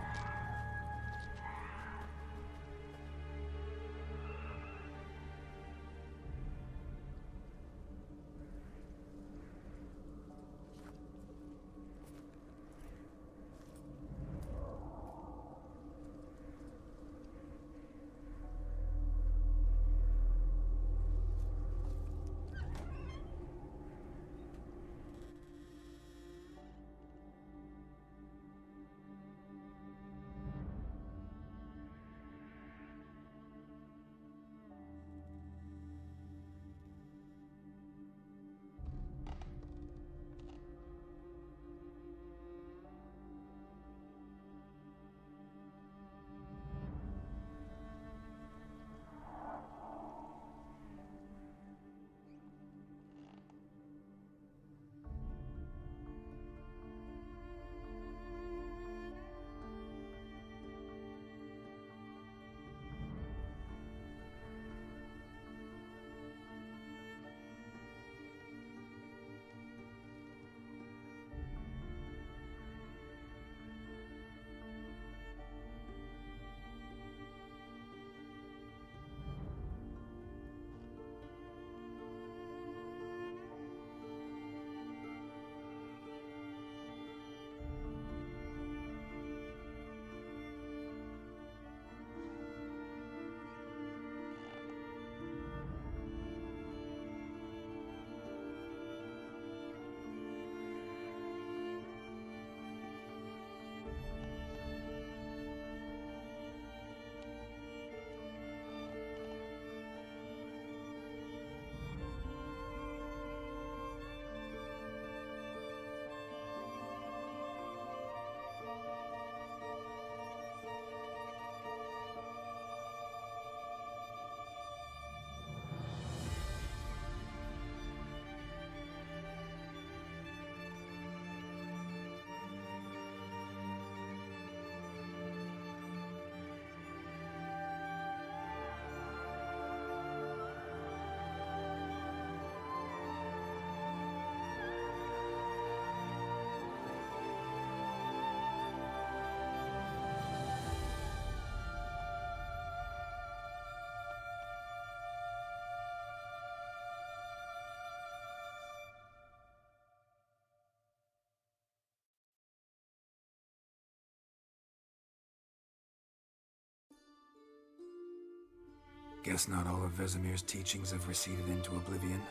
Guess not all of Vesemir's teachings have receded into oblivion.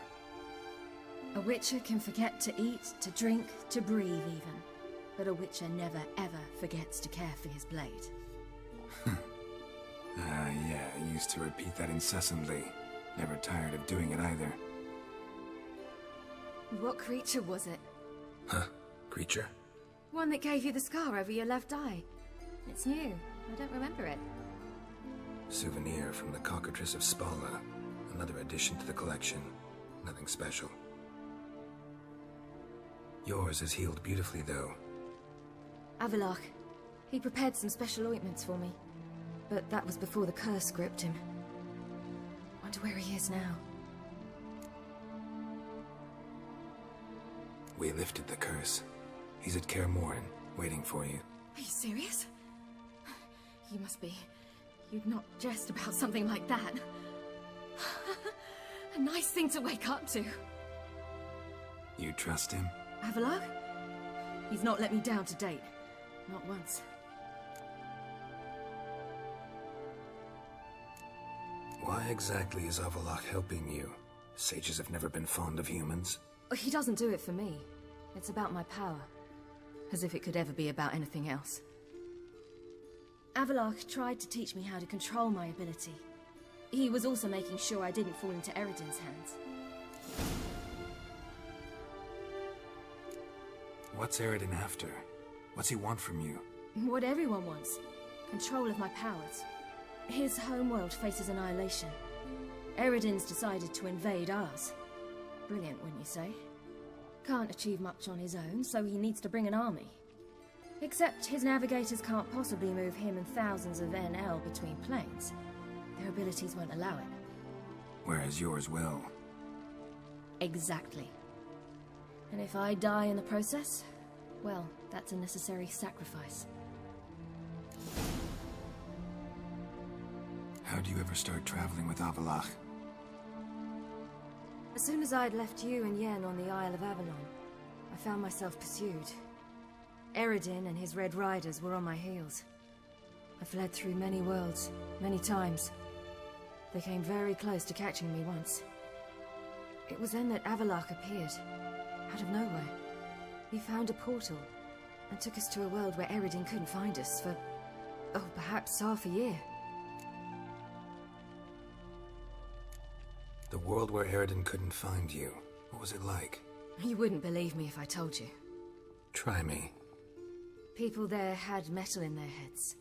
A witcher can forget to eat, to drink, to breathe even. But a witcher never ever forgets to care for his blade. Yeah, I used to repeat that incessantly. Never tired of doing it either. What creature was it? Huh? Creature? One that gave you the scar over your left eye. It's new. I don't remember it. Souvenir from the Cockatrice of Spala. Another addition to the collection. Nothing special. Yours is healed beautifully, though. Avallac'h. He prepared some special ointments for me. But that was before the curse gripped him. Wonder where he is now. We lifted the curse. He's at Kaer Morhen, waiting for you. Are you serious? You must be. You'd not jest about something like that. A nice thing to wake up to. You trust him? Avallac'h? He's not let me down to date. Not once. Why exactly is Avallac'h helping you? Sages have never been fond of humans. He doesn't do it for me. It's about my power. As if it could ever be about anything else. Avallac'h tried to teach me how to control my ability. He was also making sure I didn't fall into Eredin's hands. What's Eredin after? What's he want from you? What everyone wants. Control of my powers. His homeworld faces annihilation. Eredin's decided to invade ours. Brilliant, wouldn't you say? Can't achieve much on his own, so he needs to bring an army. Except his navigators can't possibly move him and thousands of NL between planes. Their abilities won't allow it. Whereas yours will. Exactly. And if I die in the process, well, that's a necessary sacrifice. How'd you ever start traveling with Avallac'h? As soon as I'd left you and Yen on the Isle of Avalon, I found myself pursued. Eredin and his Red Riders were on my heels. I fled through many worlds, many times. They came very close to catching me once. It was then that Avallac'h appeared, out of nowhere. He found a portal, and took us to a world where Eredin couldn't find us for, oh, perhaps half a year. The world where Eredin couldn't find you. What was it like? You wouldn't believe me if I told you. Try me. People there had metal in their heads.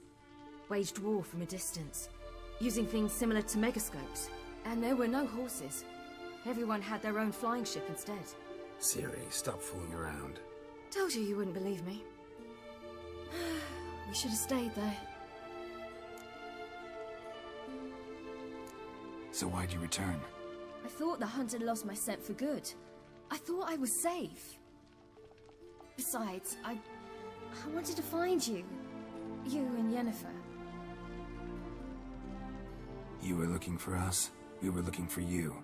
Waged war from a distance, using things similar to megascopes. And there were no horses. Everyone had their own flying ship instead. Ciri, stop fooling around. Told you you wouldn't believe me. We should have stayed there. So why'd you return? I thought the hunt had lost my scent for good. I thought I was safe. Besides, I wanted to find you. You and Yennefer. You were looking for us. We were looking for you.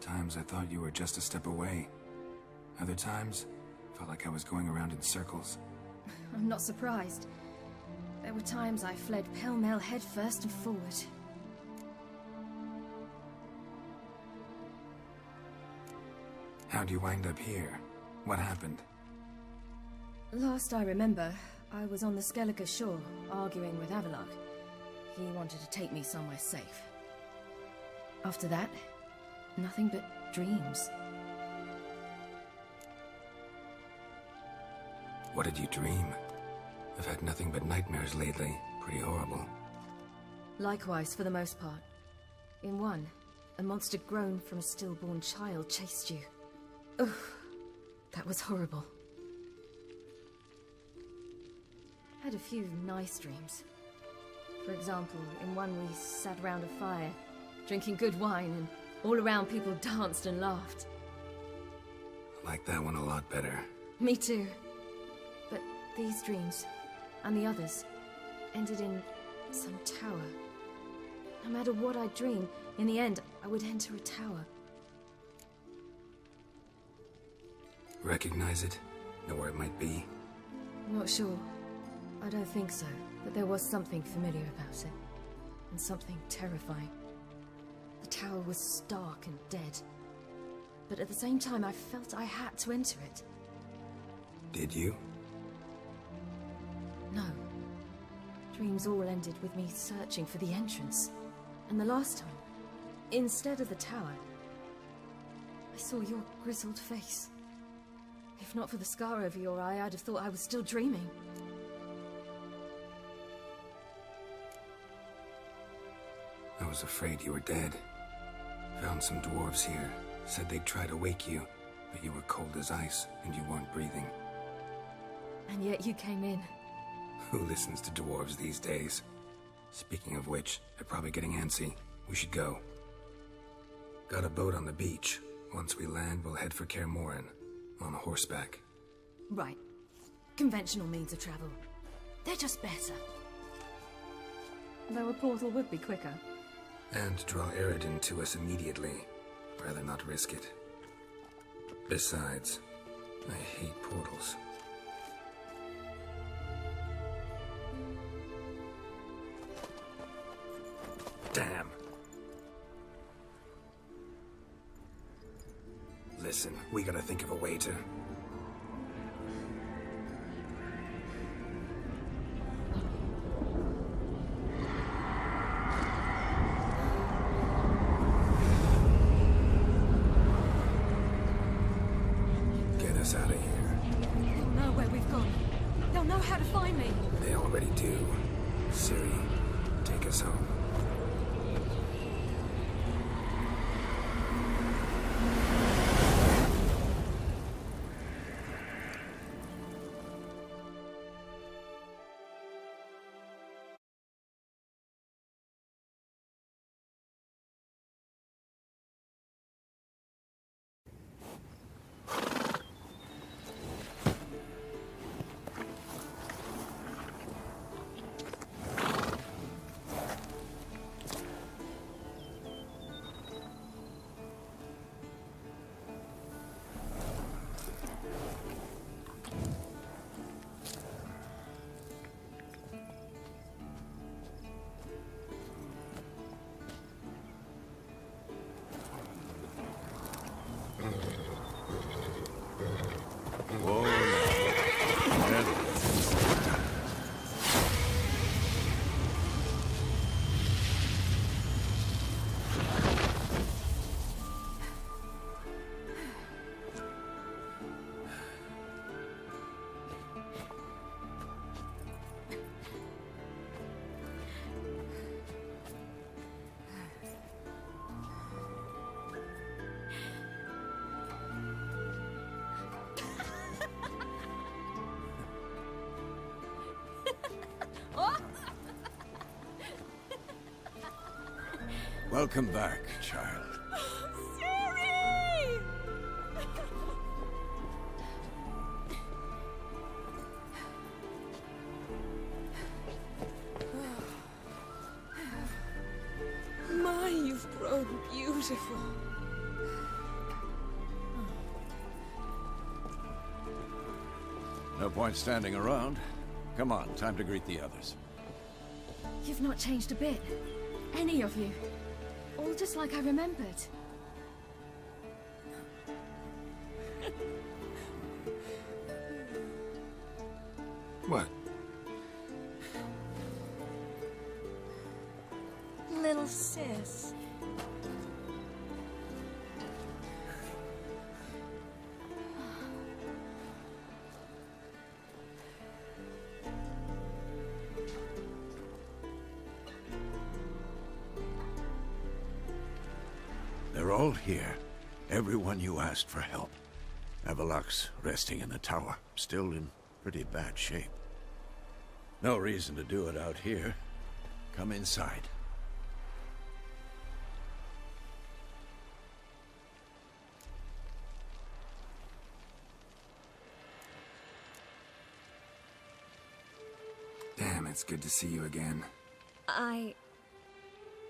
Times I thought you were just a step away. Other times, felt like I was going around in circles. I'm not surprised. There were times I fled pell-mell headfirst and forward. How'd you wind up here? What happened? Last I remember, I was on the Skellige shore, arguing with Avallac'h. He wanted to take me somewhere safe. After that, nothing but dreams. What did you dream? I've had nothing but nightmares lately. Pretty horrible. Likewise, for the most part. In one, a monster grown from a stillborn child chased you. Ugh, that was horrible. Had a few nice dreams. For example, in one we sat around a fire, drinking good wine, and all around people danced and laughed. Like that one a lot better. Me too. But these dreams, and the others, ended in some tower. No matter what I dreamed, in the end, I would enter a tower. Recognize it? Know where it might be? Not sure. I don't think so, but there was something familiar about it. And something terrifying. The tower was stark and dead. But at the same time, I felt I had to enter it. Did you? No. Dreams all ended with me searching for the entrance. And the last time, instead of the tower, I saw your grizzled face. If not for the scar over your eye, I'd have thought I was still dreaming. I was afraid you were dead. Found some dwarves here. Said they'd try to wake you, but you were cold as ice and you weren't breathing. And yet you came in. Who listens to dwarves these days? Speaking of which, they're probably getting antsy. We should go. Got a boat on the beach. Once we land, we'll head for Kaer Morhen. On horseback. Right. Conventional means of travel. They're just better. Though a portal would be quicker. And draw Eredin to us immediately. Rather not risk it. Besides, I hate portals. Damn. Listen, we gotta think of a way to... Get us out of here. They'll know where we've gone. They'll know how to find me. They already do. Ciri, take us home. Welcome back, child. Ciri! My, you've grown beautiful. No point standing around. Come on, time to greet the others. You've not changed a bit. Any of you. All just like I remembered. What? Little sis. They're all here. Everyone you asked for help. Avallac'h's resting in the tower, still in pretty bad shape. No reason to do it out here. Come inside. Damn, it's good to see you again.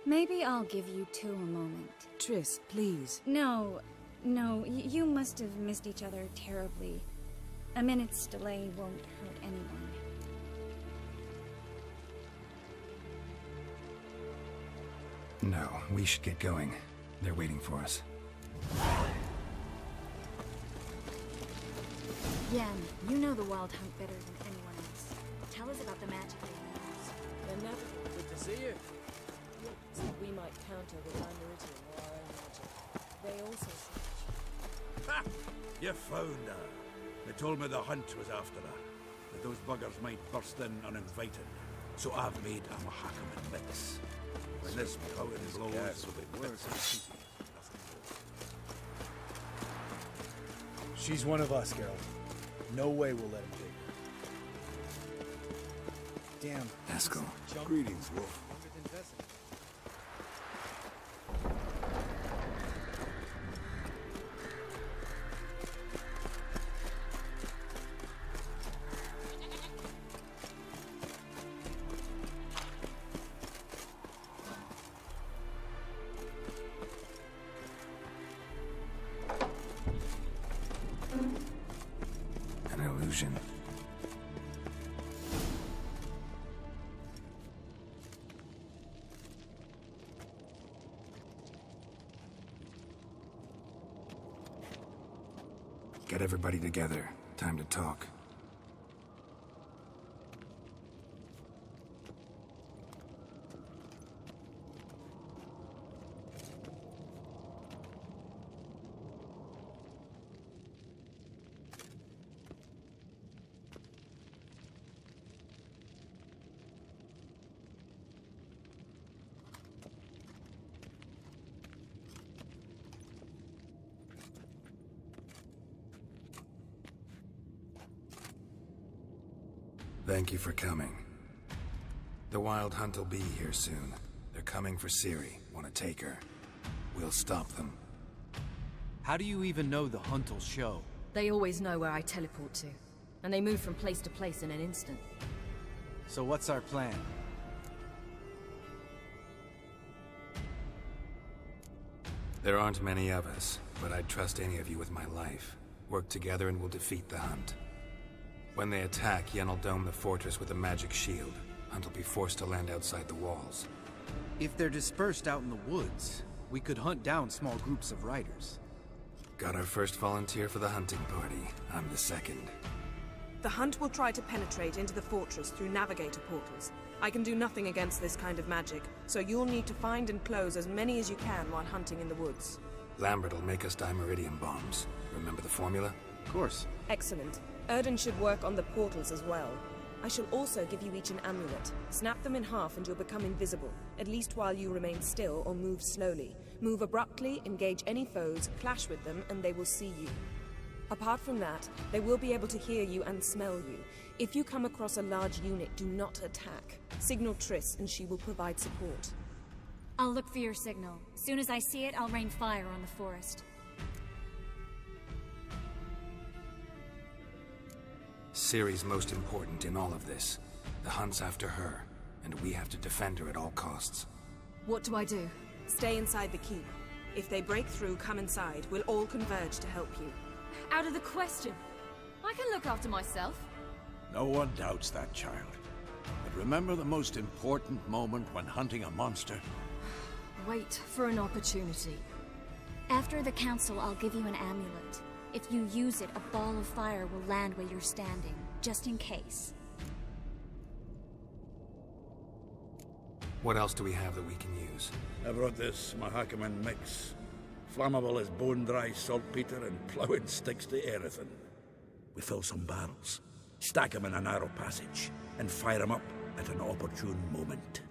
Maybe I'll give you two a moment. Triss, please. No, you must have missed each other terribly. A minute's delay won't hurt anyone. No, we should get going. They're waiting for us. Yen, you know the Wild Hunt better than anyone else. Tell us about the magic they use. Inevitable. Good to see you. So we might counter with our Meridian or our own magic. They also see. Ha! You found her. They told me the hunt was after her, that those buggers might burst in uninvited. So I've made a Mahakaman mix. When this power blows, will be worse. She's one of us, Geralt. No way we'll let him take her. Damn. Haskell. Greetings, Wolf. An illusion. Get everybody together. Time to talk. Thank you for coming. The Wild Hunt will be here soon. They're coming for Ciri. Want to take her? We'll stop them. How do you even know the Hunt will show? They always know where I teleport to, and they move from place to place in an instant. So what's our plan? There aren't many of us, but I'd trust any of you with my life. Work together and we'll defeat the Hunt. When they attack, Yen will dome the fortress with a magic shield. Hunt will be forced to land outside the walls. If they're dispersed out in the woods, we could hunt down small groups of riders. Got our first volunteer for the hunting party. I'm the second. The Hunt will try to penetrate into the fortress through navigator portals. I can do nothing against this kind of magic, so you'll need to find and close as many as you can while hunting in the woods. Lambert will make us dimeridium bombs. Remember the formula? Of course. Excellent. Erden should work on the portals as well. I shall also give you each an amulet. Snap them in half and you'll become invisible, at least while you remain still or move slowly. Move abruptly, engage any foes, clash with them, and they will see you. Apart from that, they will be able to hear you and smell you. If you come across a large unit, do not attack. Signal Triss and she will provide support. I'll look for your signal. As soon as I see it, I'll rain fire on the forest. Ciri's most important in all of this. The Hunt's after her, and we have to defend her at all costs. What do I do? Stay inside the keep. If they break through, come inside. We'll all converge to help you. Out of the question. I can look after myself. No one doubts that, child. But remember the most important moment when hunting a monster? Wait for an opportunity. After the council, I'll give you an amulet. If you use it, a ball of fire will land where you're standing, just in case. What else do we have that we can use? I brought this Mahakaman mix. Flammable as bone-dry saltpeter and ploughing sticks to everything. We fill some barrels, stack them in a narrow passage, and fire them up at an opportune moment.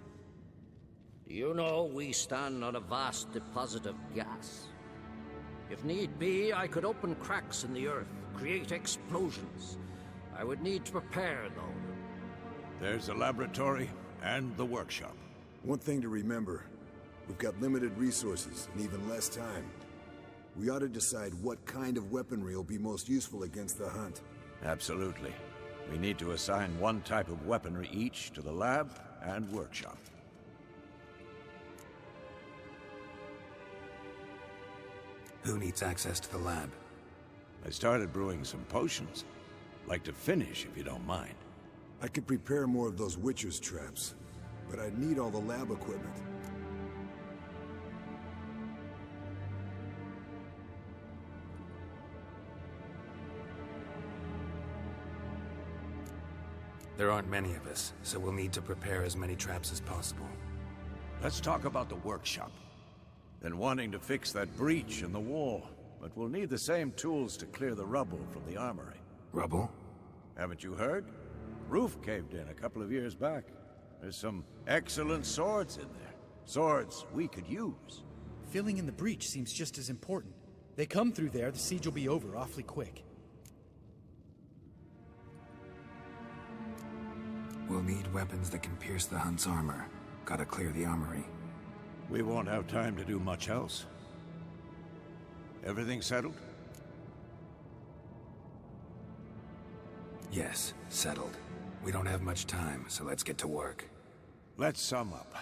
You know, we stand on a vast deposit of gas. If need be, I could open cracks in the earth, create explosions. I would need to prepare, though. There's the laboratory and the workshop. One thing to remember, we've got limited resources and even less time. We ought to decide what kind of weaponry will be most useful against the Hunt. Absolutely. We need to assign one type of weaponry each to the lab and workshop. Who needs access to the lab? I started brewing some potions. Like to finish, if you don't mind. I could prepare more of those Witcher's traps, but I'd need all the lab equipment. There aren't many of us, so we'll need to prepare as many traps as possible. Let's talk about the workshop. Been wanting to fix that breach in the wall, but we'll need the same tools to clear the rubble from the armory. Rubble? Haven't you heard? Roof caved in a couple of years back. There's some excellent swords in there. Swords we could use. Filling in the breach seems just as important. They come through there, the siege will be over awfully quick. We'll need weapons that can pierce the Hunt's armor. Gotta clear the armory. We won't have time to do much else. Everything settled? Yes, settled. We don't have much time, so let's get to work. Let's sum up.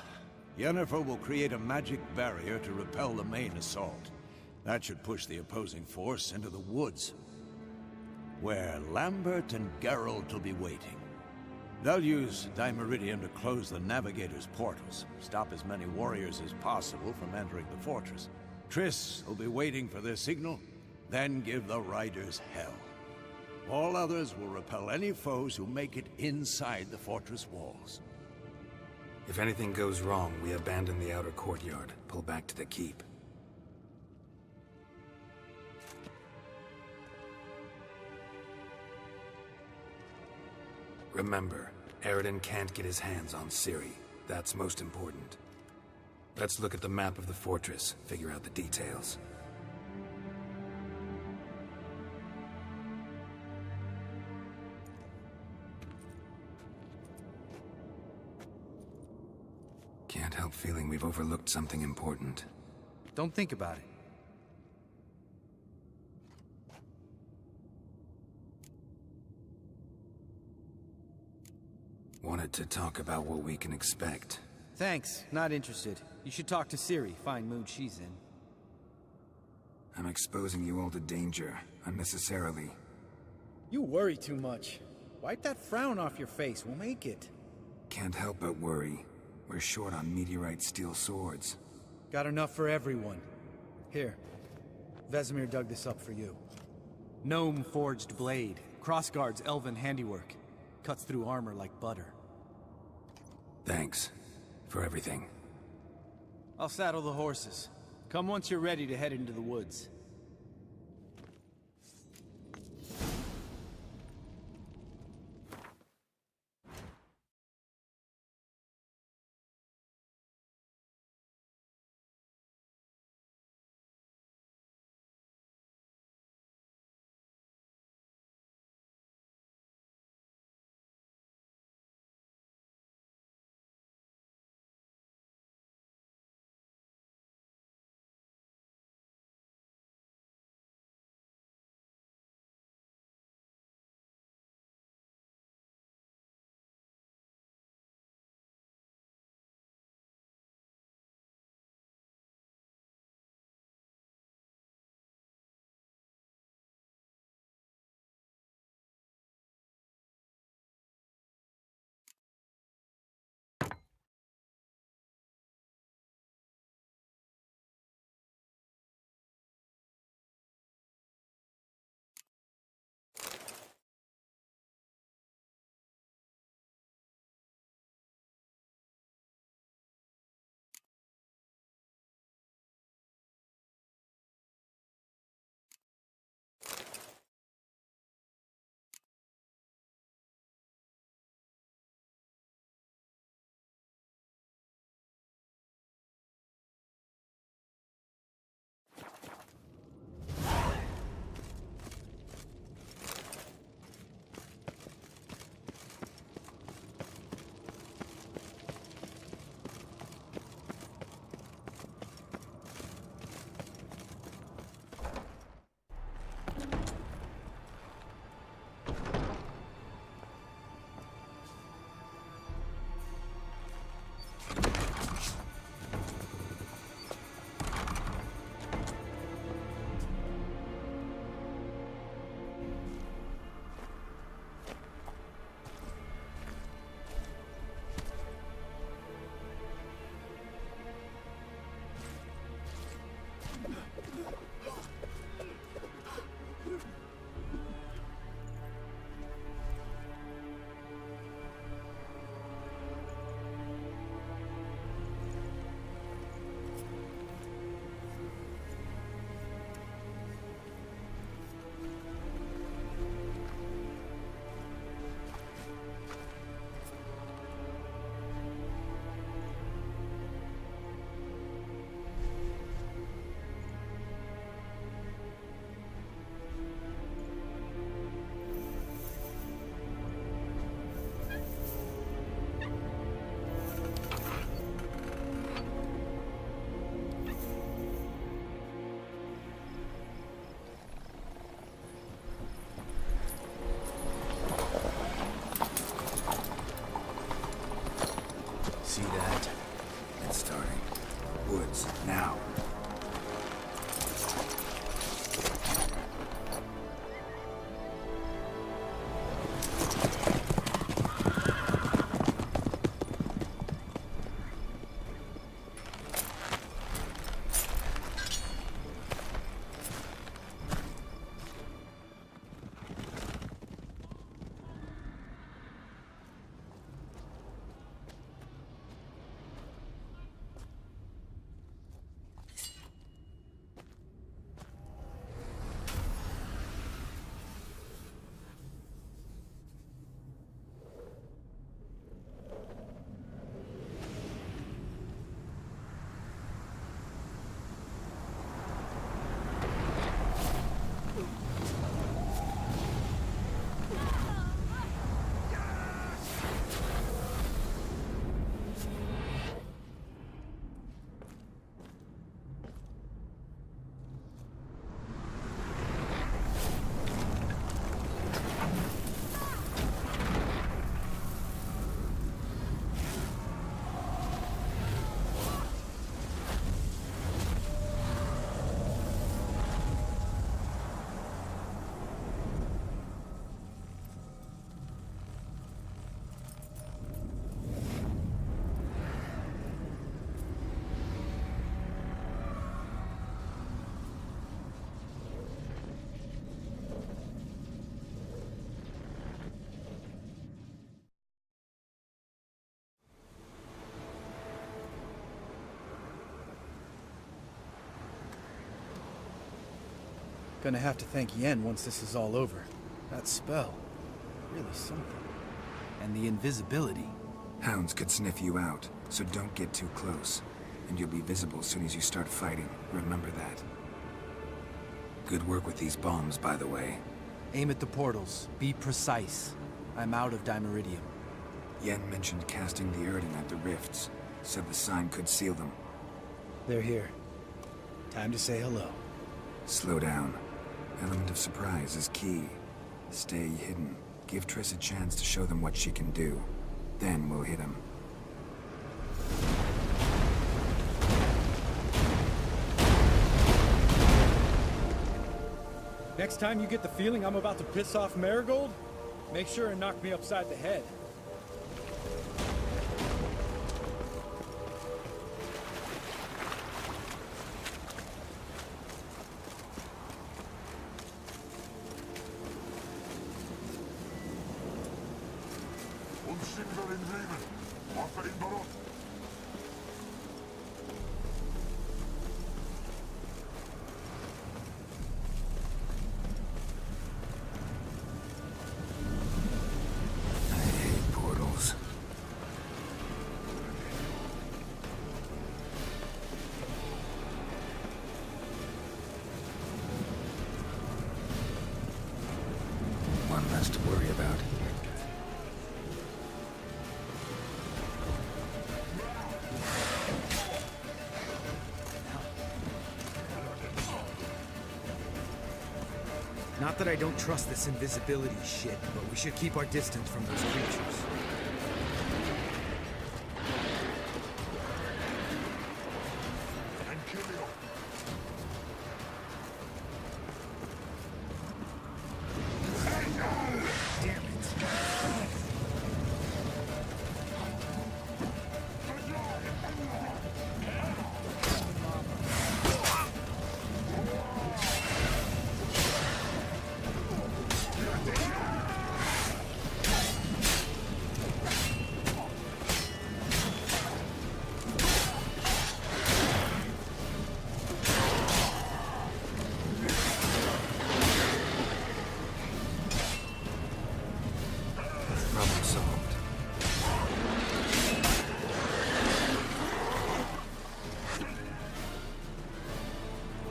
Yennefer will create a magic barrier to repel the main assault. That should push the opposing force into the woods, where Lambert and Geralt will be waiting. They'll use Dimeridium to close the Navigator's portals, stop as many warriors as possible from entering the fortress. Triss will be waiting for their signal, then give the Riders hell. All others will repel any foes who make it inside the fortress walls. If anything goes wrong, we abandon the outer courtyard, pull back to the keep. Remember, Eredin can't get his hands on Ciri. That's most important. Let's look at the map of the fortress, figure out the details. Can't help feeling we've overlooked something important. Don't think about it. Wanted to talk about what we can expect. Thanks, not interested. You should talk to Ciri, fine mood she's in. I'm exposing you all to danger, unnecessarily. You worry too much. Wipe that frown off your face, we'll make it. Can't help but worry. We're short on meteorite steel swords. Got enough for everyone. Here, Vesemir dug this up for you. Gnome-forged blade, crossguard's elven handiwork. Cuts through armor like butter. Thanks for everything. I'll saddle the horses. Come once you're ready to head into the woods. See that? It's starting. Woods, now. Gonna have to thank Yen once this is all over. That spell, really something. And the invisibility. Hounds could sniff you out, so don't get too close. And you'll be visible as soon as you start fighting. Remember that. Good work with these bombs, by the way. Aim at the portals. Be precise. I'm out of Dimeridium. Yen mentioned casting the Erdin at the rifts. Said the sign could seal them. They're here. Time to say hello. Slow down. Element of surprise is key. Stay hidden. Give Triss a chance to show them what she can do. Then we'll hit them. Next time you get the feeling I'm about to piss off Marigold, make sure and knock me upside the head. To worry about. Not that I don't trust this invisibility shit, but we should keep our distance from those creatures.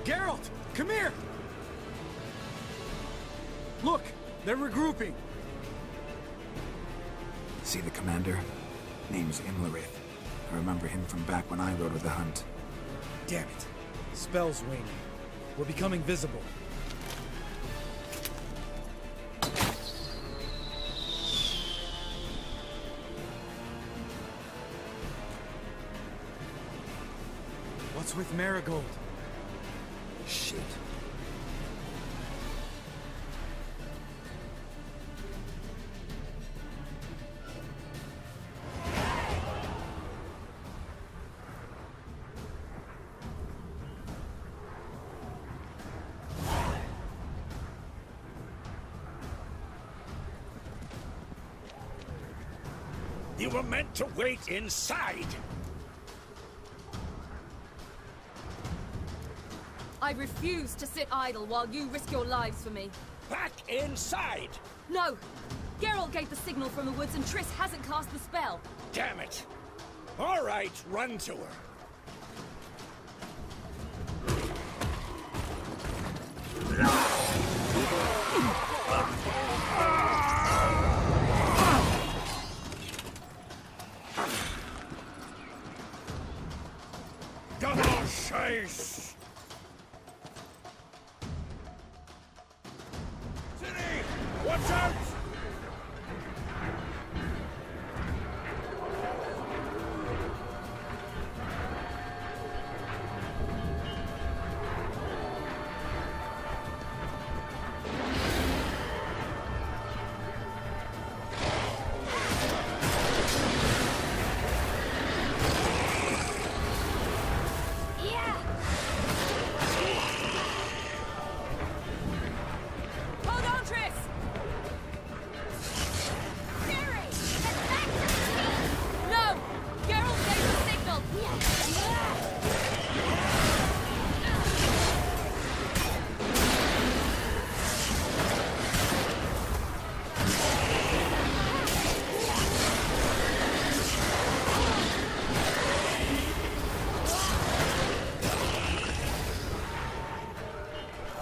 Geralt, come here! Look, they're regrouping. See the commander? Name's Imlerith. I remember him from back when I rode with the Hunt. Damn it. Spell's waning. We're becoming visible. What's with Marigold? Shit. You were meant to wait inside. I refuse to sit idle while you risk your lives for me. Back inside! No! Geralt gave the signal from the woods and Triss hasn't cast the spell. Damn it! All right, run to her. Double chase! City! Watch out! Hold on, Triss! No! Geralt gave the signal!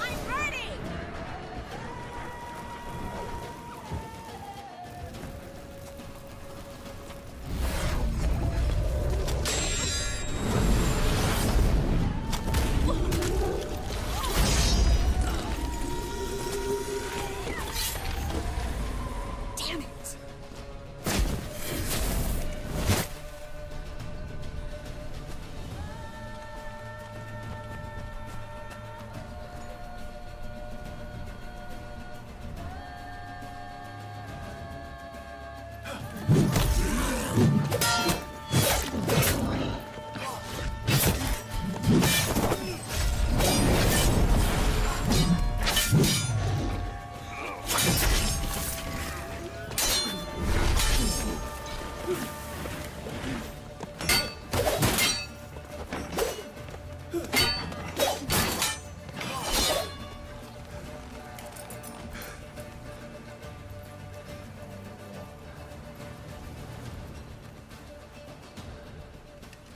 I'm ready! Damn it!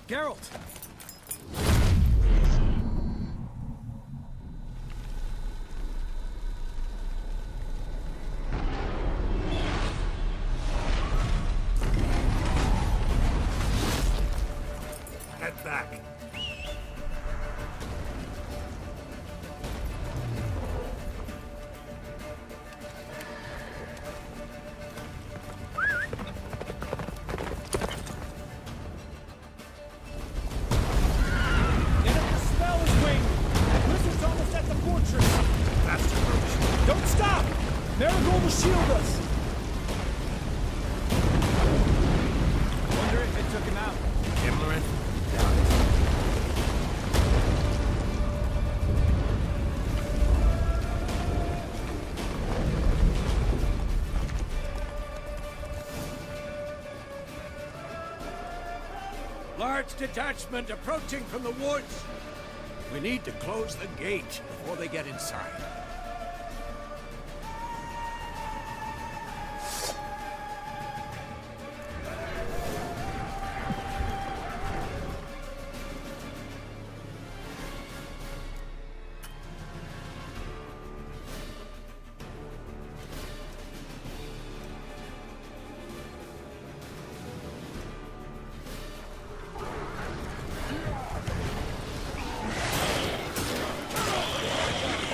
Geralt! Head back. Get up, the spell is waiting! Blizzard's almost at the fortress! Fast approach. Don't stop! Marigold will shield us! Wonder if it took him out. Imlerith? Large detachment approaching from the woods. We need to close the gate before they get inside.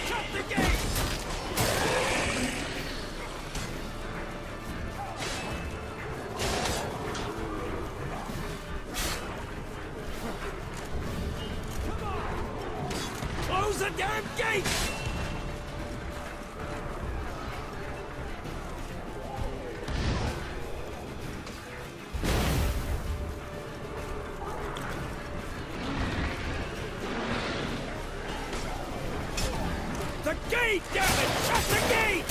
Shut the gate! Close the damn gate! The gate, damn it! Shut the gate!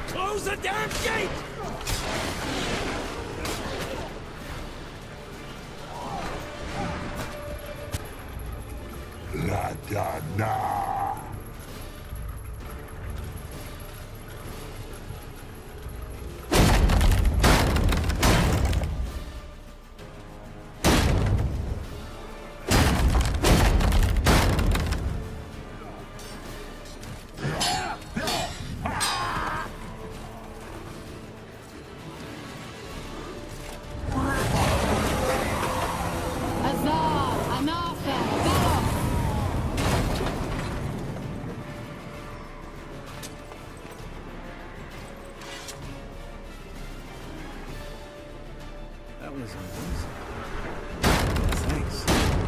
Close the damn gate! La da da. That was amazing. Thanks.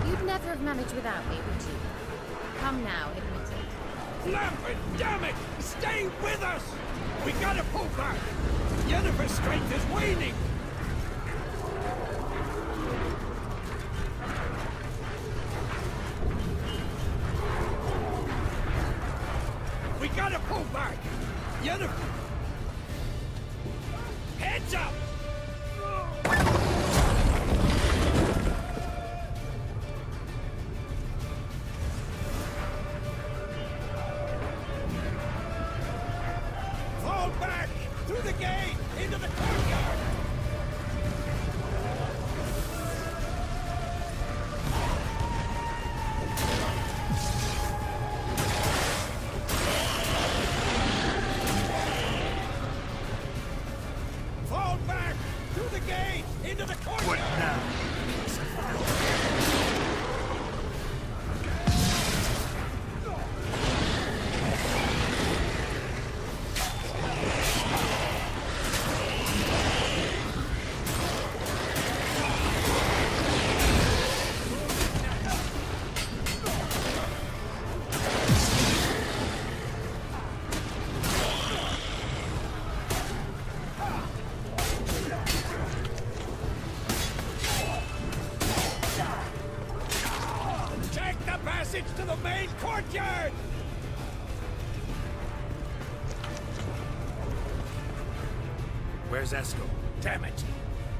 You'd never have managed without me, would you? Come now, admit it. Lambert, damn it! Stay with us! We gotta pull back! Yennefer's strength is waning! We gotta pull back! Yennefer! Heads up! Fall back! Through the gate! Into the courtyard! Fall back! Through the gate! Into the courtyard! What now? Take the passage to the main courtyard! Where's Eskel? Damn it!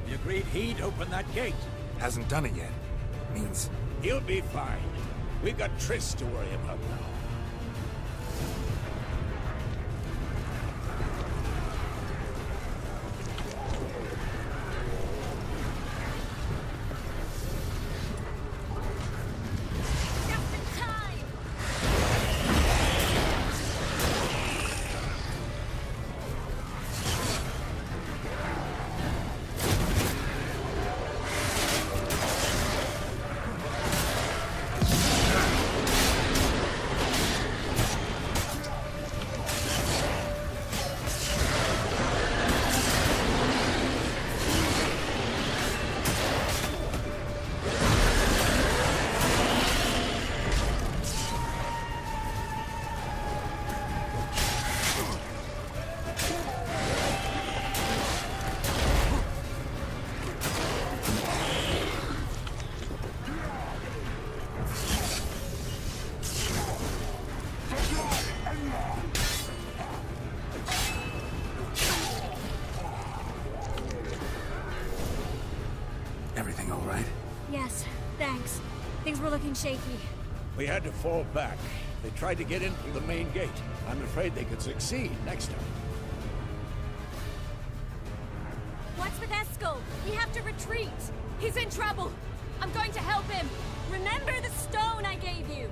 We agreed he'd open that gate. Hasn't done it yet. Means He'll be fine. We've got Triss to worry about now. everything all right? Yes, thanks. Things were looking shaky. We had to fall back. They tried to get in through the main gate. I'm afraid they could succeed next time. What's with Eskel? We have to retreat. He's in trouble. I'm going to help him. Remember the stone I gave you.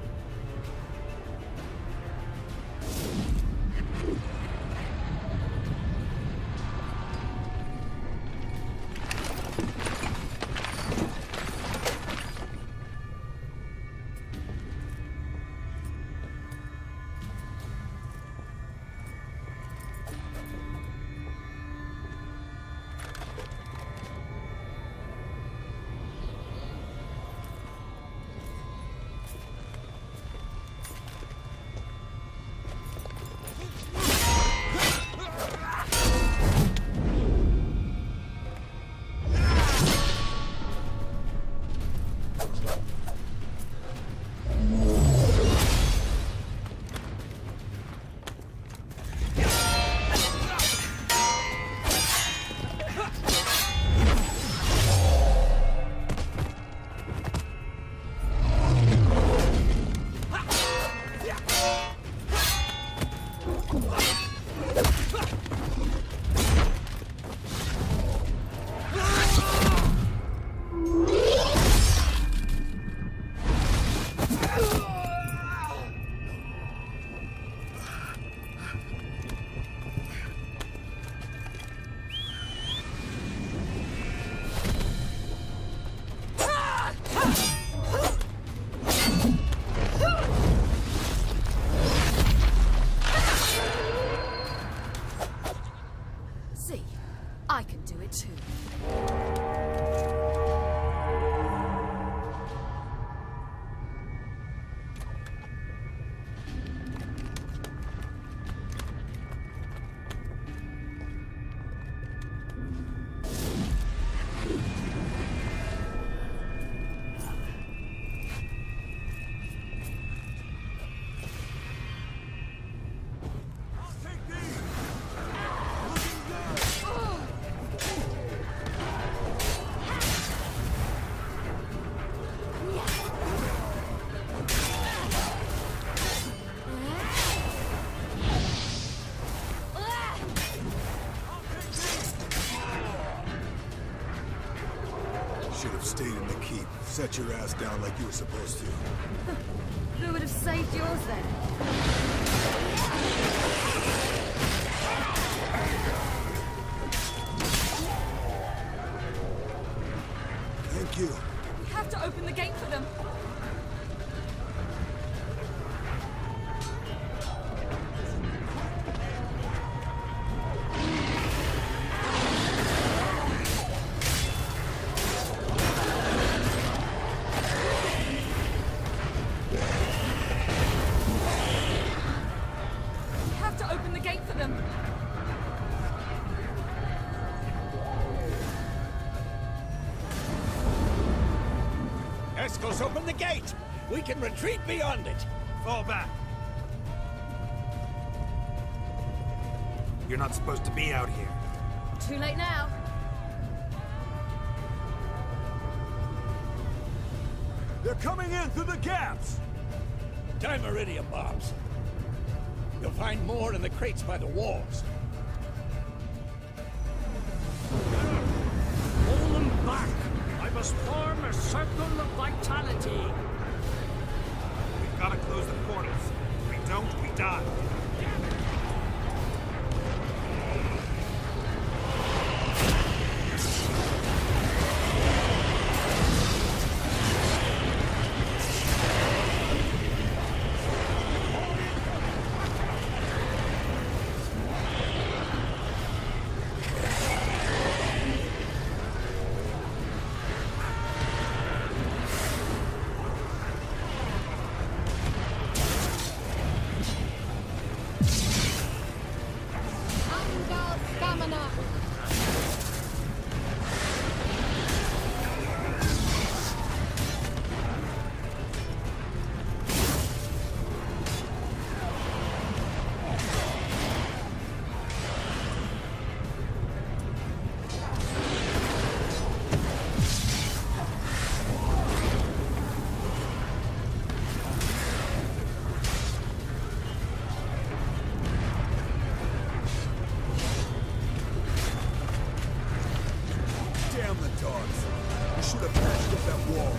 I can do it too. Should have stayed in the keep. Set your ass down like you were supposed to. Who would have saved yours then? Thank you. We have to open the gate for them. We have to open the gate for them. Eskel's open the gate! We can retreat beyond it! Fall back. You're not supposed to be out here. Too late now. They're coming in through the gaps! Dimeridium bombs. You'll find more in the crates by the walls. Hold them back! I must form a circle of vitality. We've got to close the portals. If we don't, we die. Damn the dogs. We should have patched up that wall.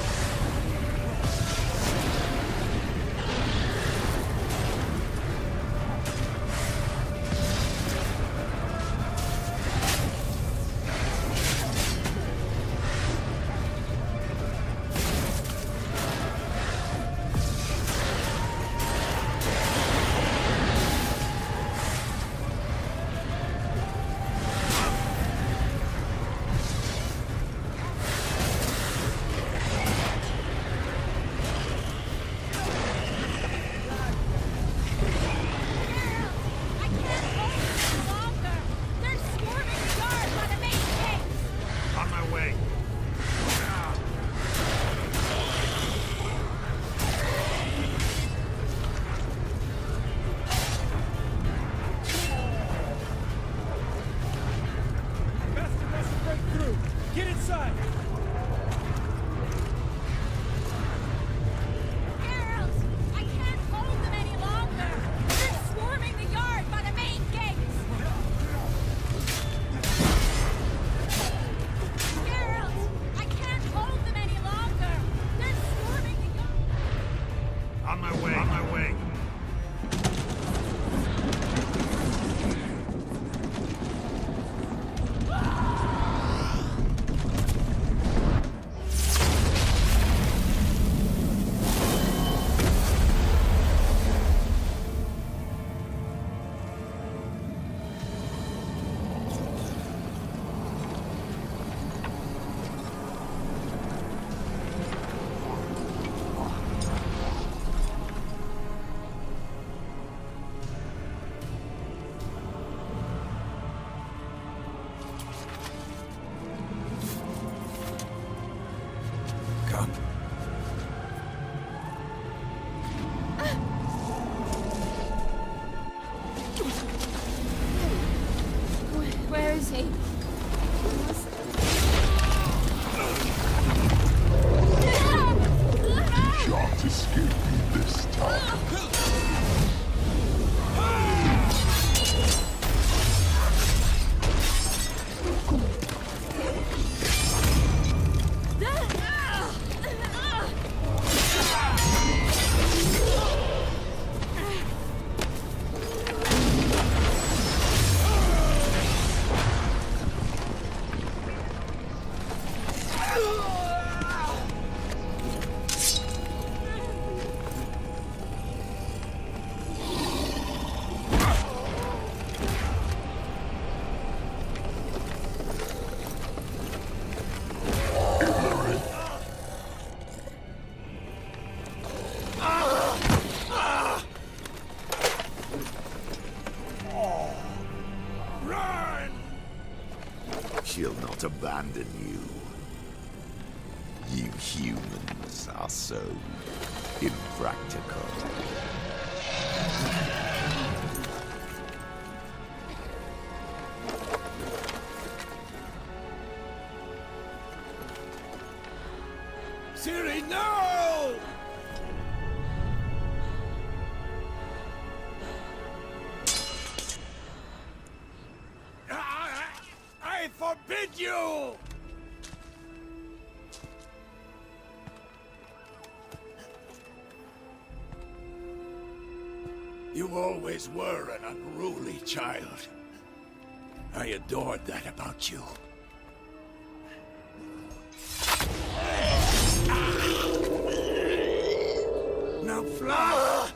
On my way. Best of us break through! Get inside! Girls, I can't hold them any longer. They're swarming the yard by the main gates. Girls, I can't hold them any longer. They're swarming the yard. On my way. On my way. is he? Shan't escape me this time. She'll not abandon you. You humans are so impractical. Ciri, no! I forbid you! You always were an unruly child. I adored that about you. Now fly!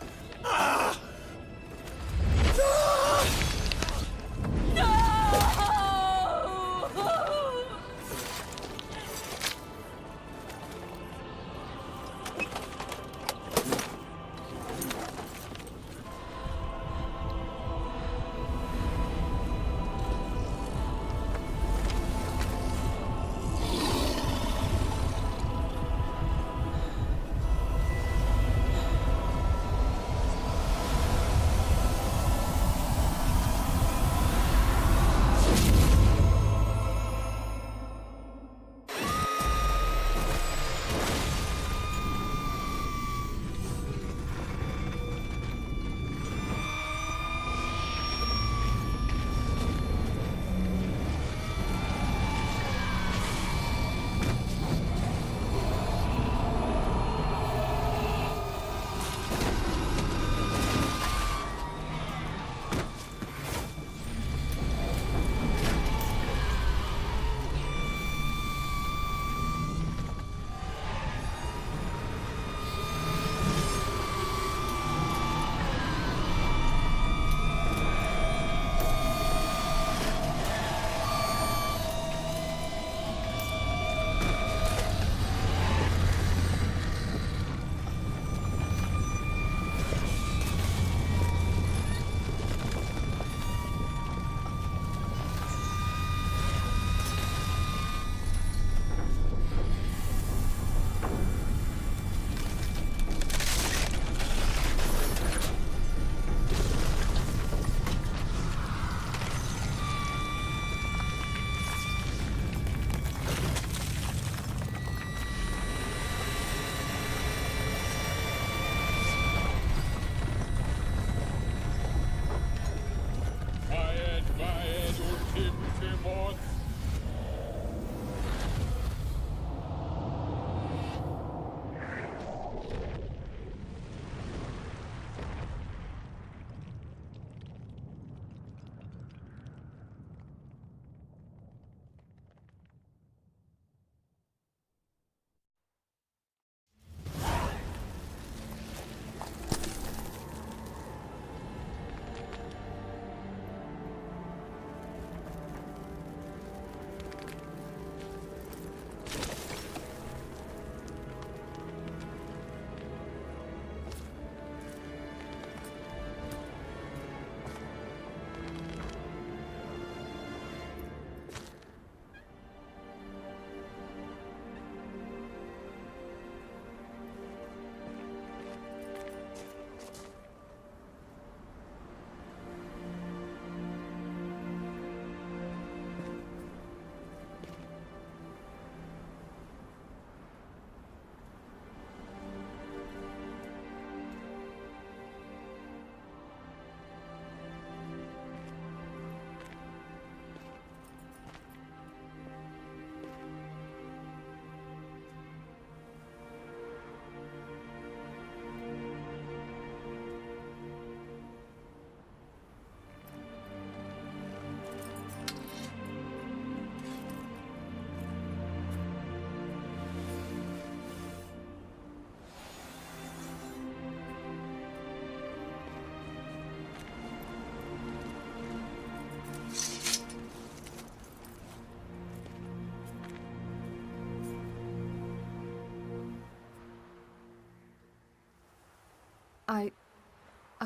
I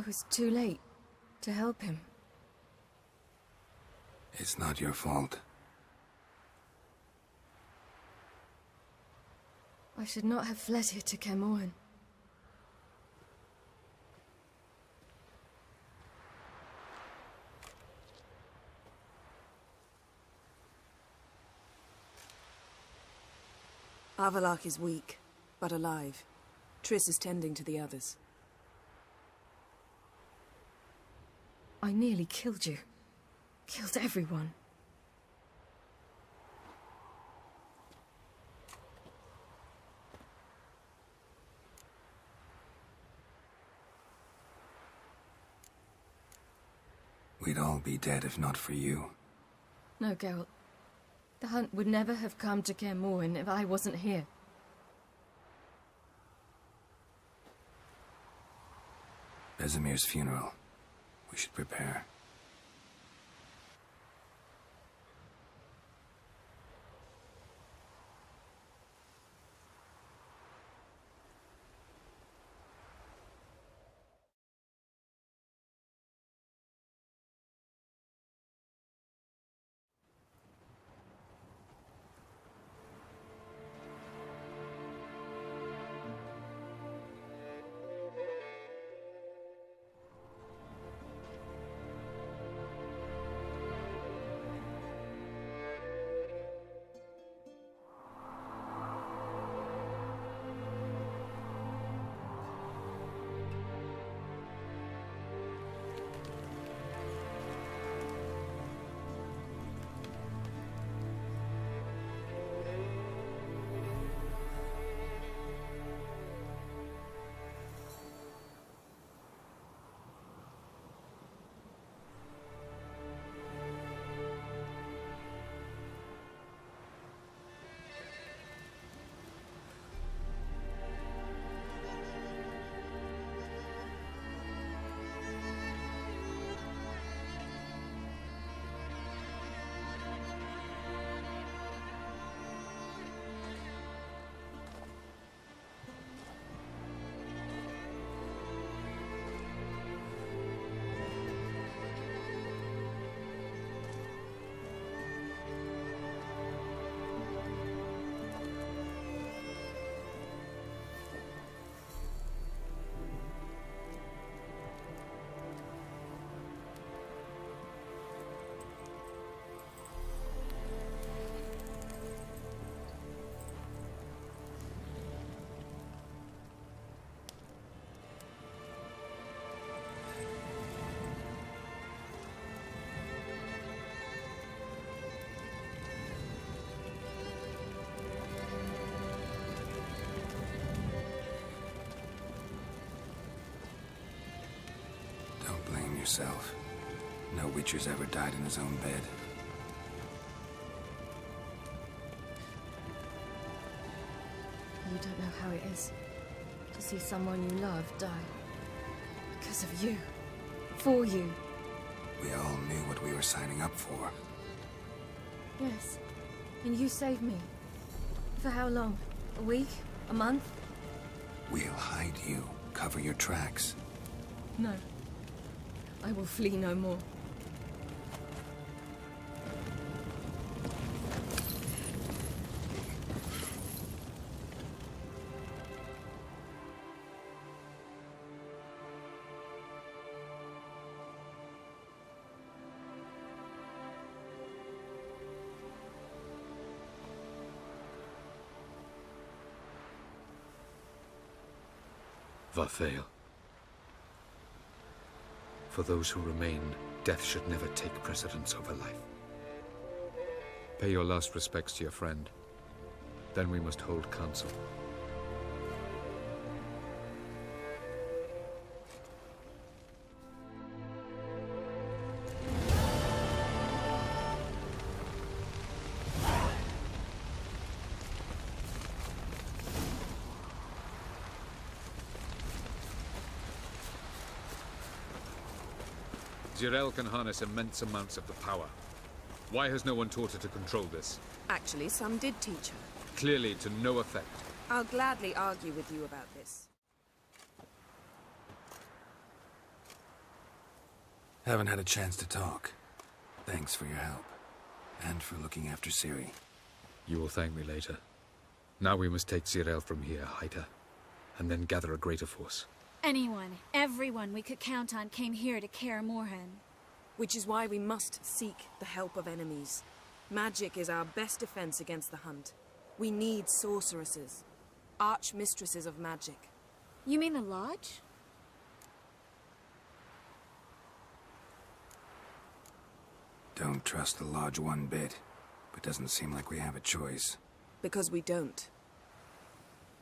was too late to help him. It's not your fault. I should not have fled here to Kaer Morhen. Avallac'h is weak, but alive. Triss is tending to the others. I nearly killed you. Killed everyone. We'd all be dead if not for you. No, Geralt. The hunt would never have come to Kaer Morhen if I wasn't here. Vesemir's funeral. We should prepare. Yourself. No Witcher's ever died in his own bed. You don't know how it is to see someone you love die. Because of you. For you. We all knew what we were signing up for. Yes. And you saved me. For how long? A week? A month? We'll hide you. Cover your tracks. No. I will flee no more. Varthael. For those who remain, death should never take precedence over life. Pay your last respects to your friend. Then we must hold council. Zirael can harness immense amounts of the power. Why has no one taught her to control this? Actually, some did teach her. Clearly to no effect. I'll gladly argue with you about this. Haven't had a chance to talk. Thanks for your help. And for looking after Ciri. You will thank me later. Now we must take Zirael from here, hide her, and then gather a greater force. Anyone, everyone we could count on came here to Kaer Morhen. Which is why we must seek the help of enemies. Magic is our best defense against the Hunt. We need sorceresses. Archmistresses of magic. You mean the Lodge? Don't trust the Lodge one bit, but doesn't seem like we have a choice. Because we don't.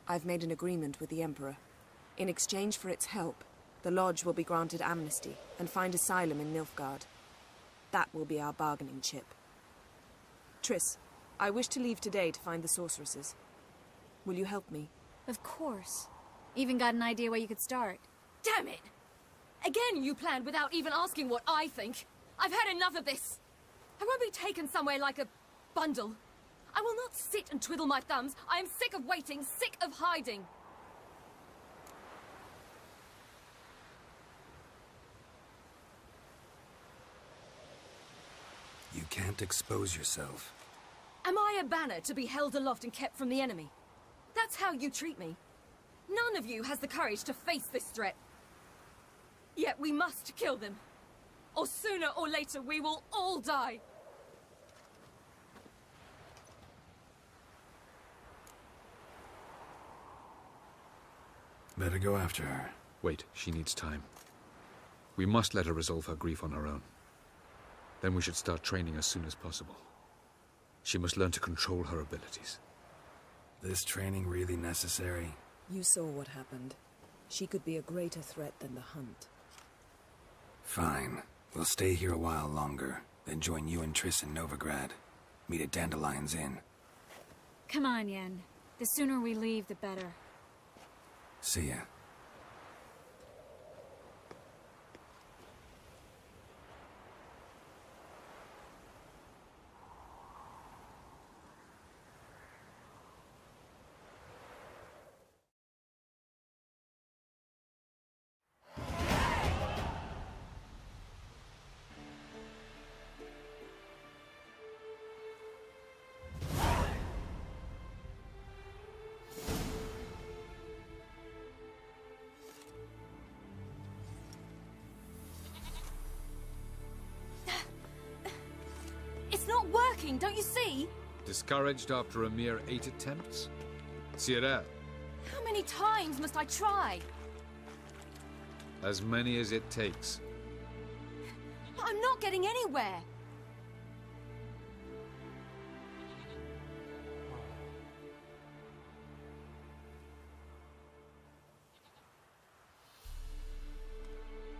I've made an agreement with the Emperor. In exchange for its help, the Lodge will be granted amnesty and find asylum in Nilfgaard. That will be our bargaining chip. Triss, I wish to leave today to find the sorceresses. Will you help me? Of course. Even got an idea where you could start. Damn it! Again you planned without even asking what I think. I've had enough of this. I won't be taken somewhere like a bundle. I will not sit and twiddle my thumbs. I am sick of waiting, sick of hiding. You can't expose yourself. Am I a banner to be held aloft and kept from the enemy? That's how you treat me. None of you has the courage to face this threat. Yet we must kill them. Or sooner or later we will all die. Better go after her. Wait, she needs time. We must let her resolve her grief on her own. Then we should start training as soon as possible. She must learn to control her abilities. This training really necessary? You saw what happened. She could be a greater threat than the Hunt. Fine. We'll stay here a while longer, then join you and Triss in Novigrad. Meet at Dandelion's Inn. Come on, Yen. The sooner we leave, the better. See ya. It's not working, don't you see? Discouraged after a mere 8 attempts? Zirael, How many times must I try? as many as it takes. I'm not getting anywhere.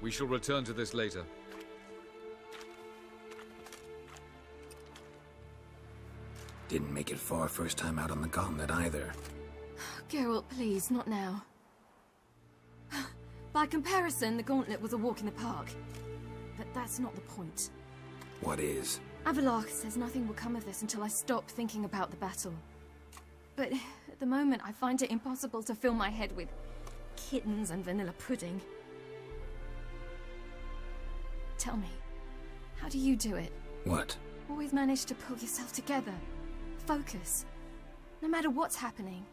We shall return to this later. Didn't make it far first time out on the gauntlet either. Geralt, please, not now. By comparison, the gauntlet was a walk in the park. But that's not the point. What is? Avallac'h says nothing will come of this until I stop thinking about the battle. But at the moment, I find it impossible to fill my head with kittens and vanilla pudding. Tell me, how do you do it? What? Always manage to pull yourself together. Focus. No matter what's happening.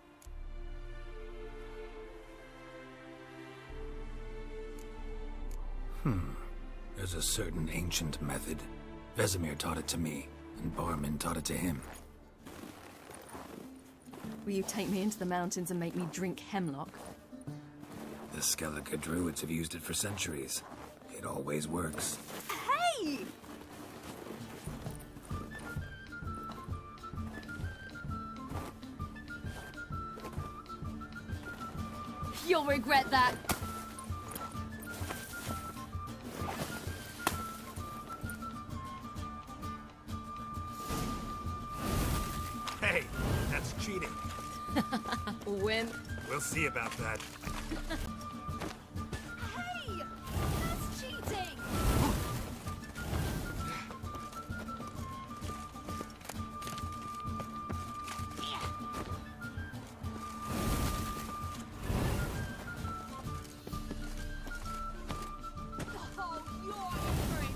There's a certain ancient method. Vesemir taught it to me, and Barman taught it to him. Will you take me into the mountains and make me drink hemlock? The Skellige druids have used it for centuries. It always works. Hey! You'll regret that. Hey, that's cheating. Wimp. We'll see about that. Hey! That's cheating! Oh, you're free.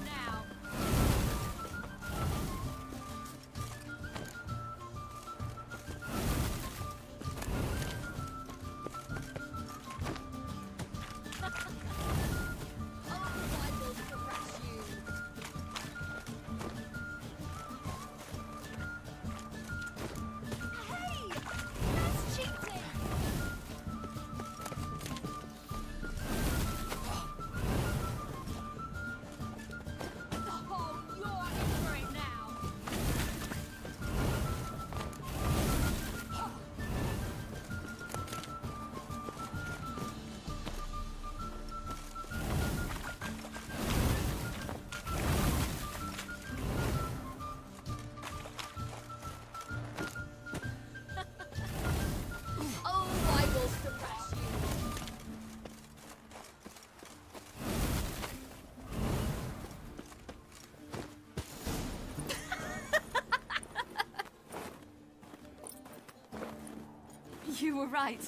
You were right.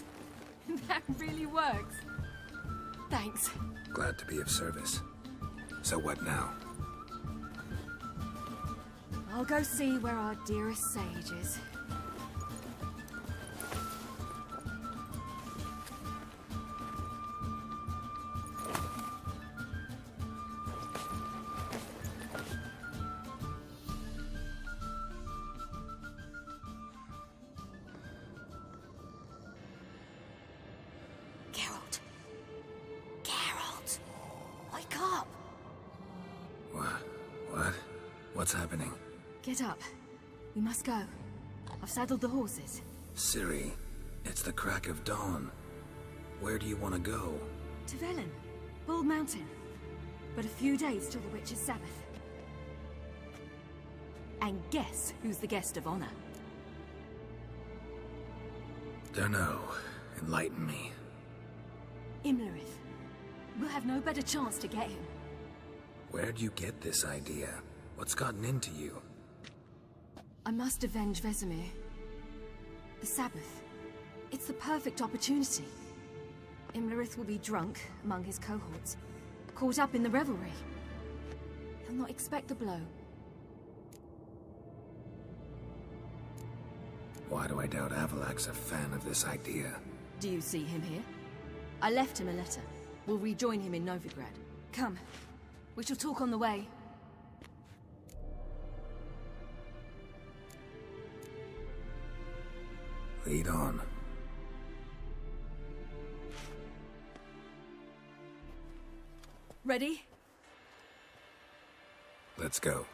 That really works. Thanks. Glad to be of service. So what now? I'll go see where our dearest sage is. Geralt. Geralt. Wake up. What? What's happening? Get up. We must go. I've saddled the horses. Ciri, it's the crack of dawn. Where do you want to go? To Velen. Bald Mountain. But a few days till the Witch's Sabbath. And guess who's the guest of honor? Dunno. Enlighten me. Imlerith. We'll have no better chance to get him. Where'd you get this idea? What's gotten into you? I must avenge Vesemir. The Sabbath. It's the perfect opportunity. Imlerith will be drunk among his cohorts, caught up in the revelry. He'll not expect the blow. Why do I doubt Avalak's a fan of this idea? Do you see him here? I left him a letter. We'll rejoin him in Novigrad. Come. We shall talk on the way. Lead on. Ready? Let's go.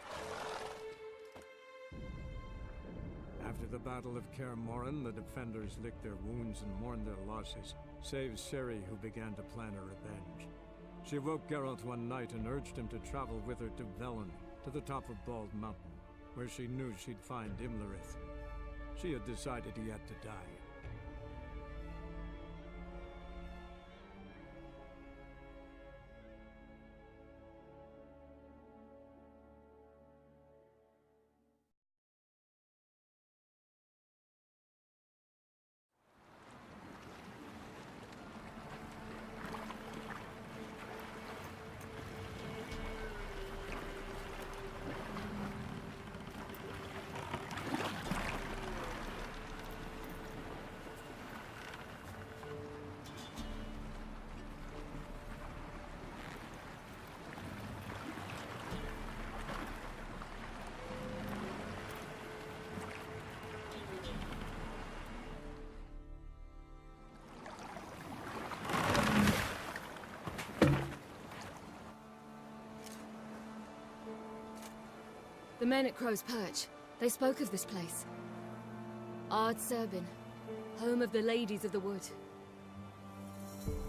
After the Battle of Kaer Morhen, the defenders licked their wounds and mourned their losses, save Ciri, who began to plan a revenge. She woke Geralt one night and urged him to travel with her to Velen, to the top of Bald Mountain, where she knew she'd find Imlerith. She had decided he had to die. The men at Crow's Perch, they spoke of this place. Ard Serbin, home of the Ladies of the Wood.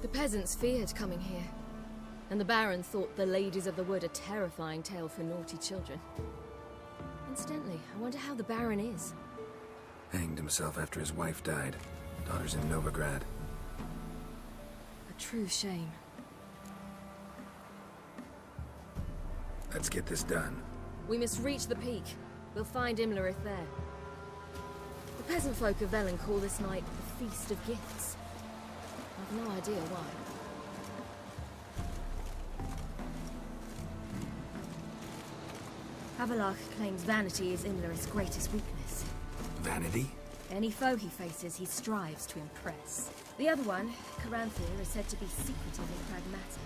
The peasants feared coming here, and the Baron thought the Ladies of the Wood a terrifying tale for naughty children. Incidentally, I wonder how the Baron is. Hanged himself after his wife died. Daughter's in Novigrad. A true shame. Let's get this done. We must reach the peak. We'll find Imlerith there. The peasant folk of Velen call this night the Feast of Gifts. I've no idea why. Avalak claims vanity is Imlerith's greatest weakness. Vanity? Any foe he faces, he strives to impress. The other one, Caranthir, is said to be secretive and pragmatic.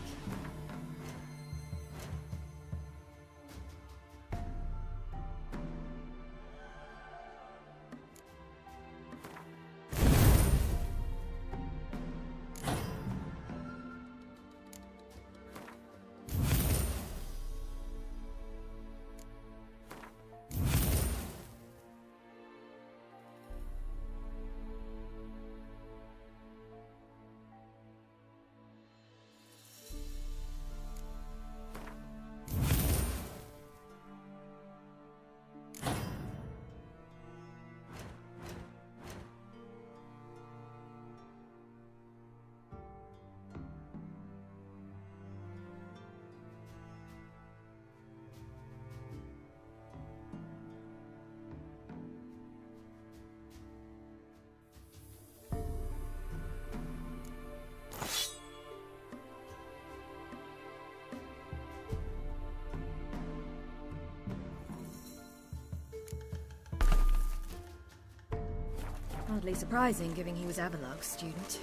Hardly surprising, given he was Avalok's student.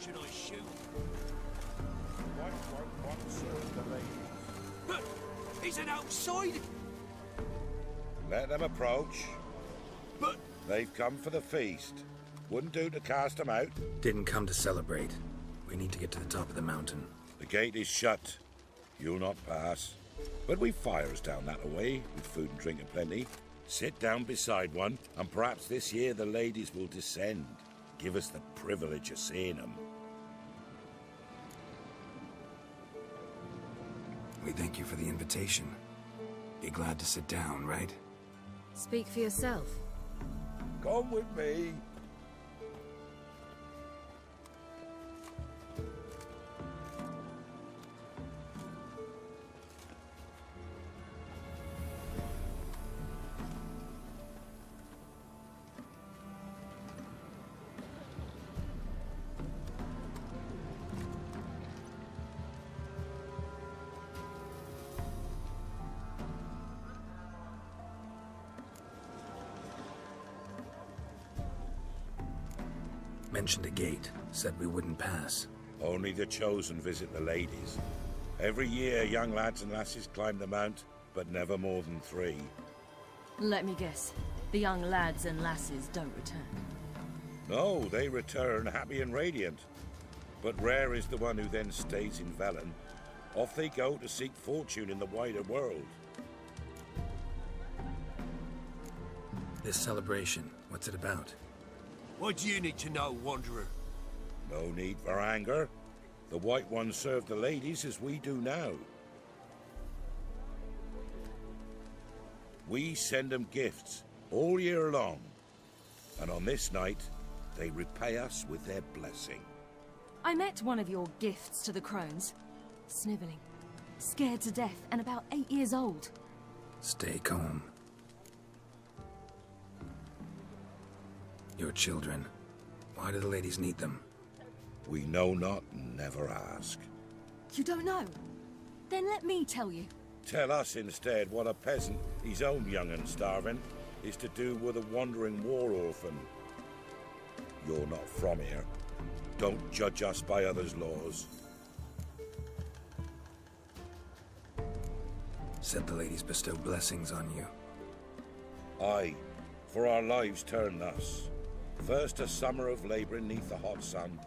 Should I shoot? What serve the lady? But he's an outside. Let them approach. But they've come for the feast. Wouldn't do to cast them out. Didn't come to celebrate. We need to get to the top of the mountain. The gate is shut. You'll not pass. But we've fires down that away, with food and drink aplenty. Sit down beside one, and perhaps this year the ladies will descend. Give us the privilege of seeing them. We thank you for the invitation. Be glad to sit down, right? Speak for yourself. Come with me. Mentioned a gate, said we wouldn't pass. Only the chosen visit the ladies. Every year, young lads and lasses climb the mount, but never more than 3. Let me guess. The young lads and lasses don't return. No, they return happy and radiant. But rare is the one who then stays in Velen. Off they go to seek fortune in the wider world. This celebration, what's it about? what do you need to know, Wanderer? No need for anger. The White Ones serve the ladies as we do now. We send them gifts all year long. And on this night, they repay us with their blessing. I met one of your gifts to the crones. Sniveling, scared to death, and about 8 years old. Stay calm. Your children. Why do the ladies need them? We know not and never ask. You don't know? Then let me tell you. Tell us instead what a peasant, his own young and starving, is to do with a wandering war orphan. You're not from here. Don't judge us by others' laws. Said the ladies bestow blessings on you. Aye, for our lives turn thus. First a summer of labouring neath the hot sun,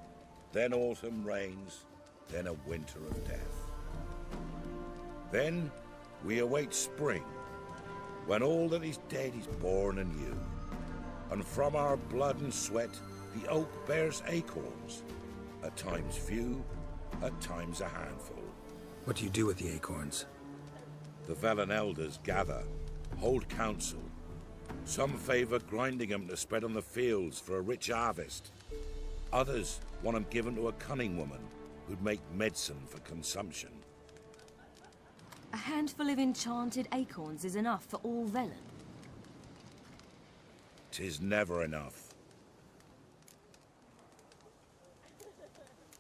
then autumn rains, then a winter of death. Then we await spring, when all that is dead is born anew. And from our blood and sweat, the oak bears acorns, at times few, at times a handful. What do you do with the acorns? The Velen elders gather, hold council. Some favour grinding them to spread on the fields for a rich harvest. Others want them given to a cunning woman who'd make medicine for consumption. A handful of enchanted acorns is enough for all Velen. 'Tis never enough.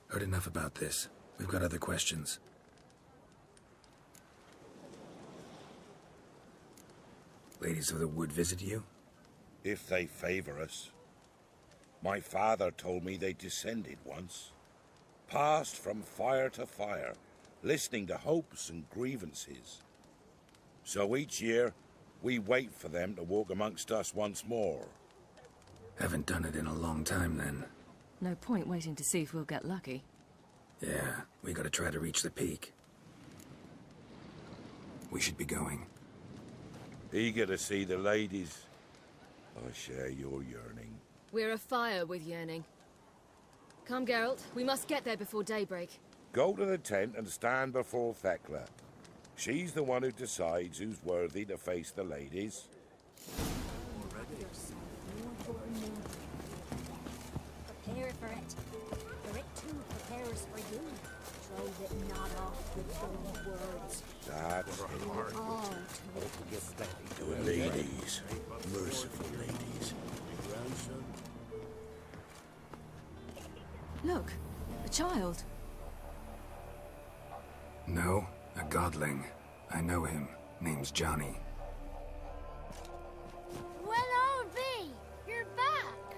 Heard enough about this. We've got other questions. Ladies of the Wood visit you? If they favour us. My father told me they descended once. Passed from fire to fire, listening to hopes and grievances. So each year, we wait for them to walk amongst us once more. Haven't done it in a long time, then. No point waiting to see if we'll get lucky. Yeah, we gotta try to reach the peak. We should be going. Eager to see the ladies. I share your yearning. We're afire with yearning. Come, Geralt. We must get there before daybreak. Go to the tent and stand before Thekla. She's the one who decides who's worthy to face the ladies. Prepare for it. For it too prepares for you. Drove it not off with bold words. That's all the ladies. Merciful ladies. Look, a child. No, a godling. I know him. Name's Johnny. Well, old V, you're back.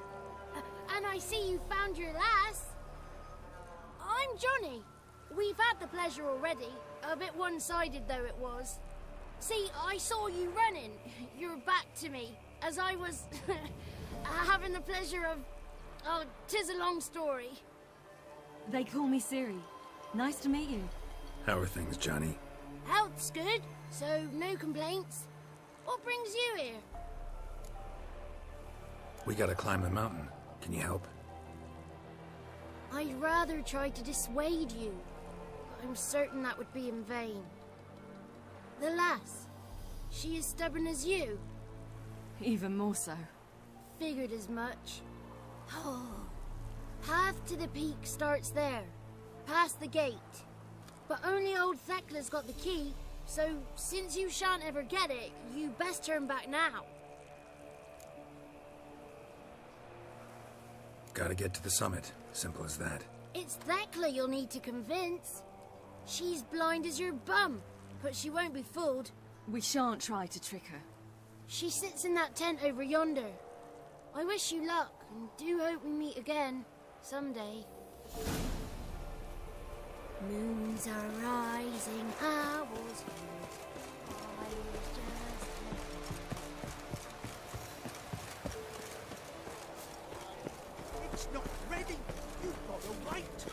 And I see you found your lass. I'm Johnny. We've had the pleasure already. A bit one-sided though it was. See, I saw you running. Your back to me. As I was having the pleasure of... Oh, 'tis a long story. They call me Ciri. Nice to meet you. How are things, Johnny? Health's good, so no complaints. What brings you here? We gotta climb the mountain. Can you help? I'd rather try to dissuade you. I'm certain that would be in vain. The lass, she as stubborn as you? Even more so. Figured as much. Oh, path to the peak starts there, past the gate. But only old Thekla's got the key, so since you shan't ever get it, you best turn back now. Gotta get to the summit. Simple as that. It's Thekla you'll need to convince. She's blind as your bum, but she won't be fooled. We shan't try to trick her. She sits in that tent over yonder. I wish you luck, and do hope we meet again, someday. Moons are rising, owls It's not ready. You've got to wait.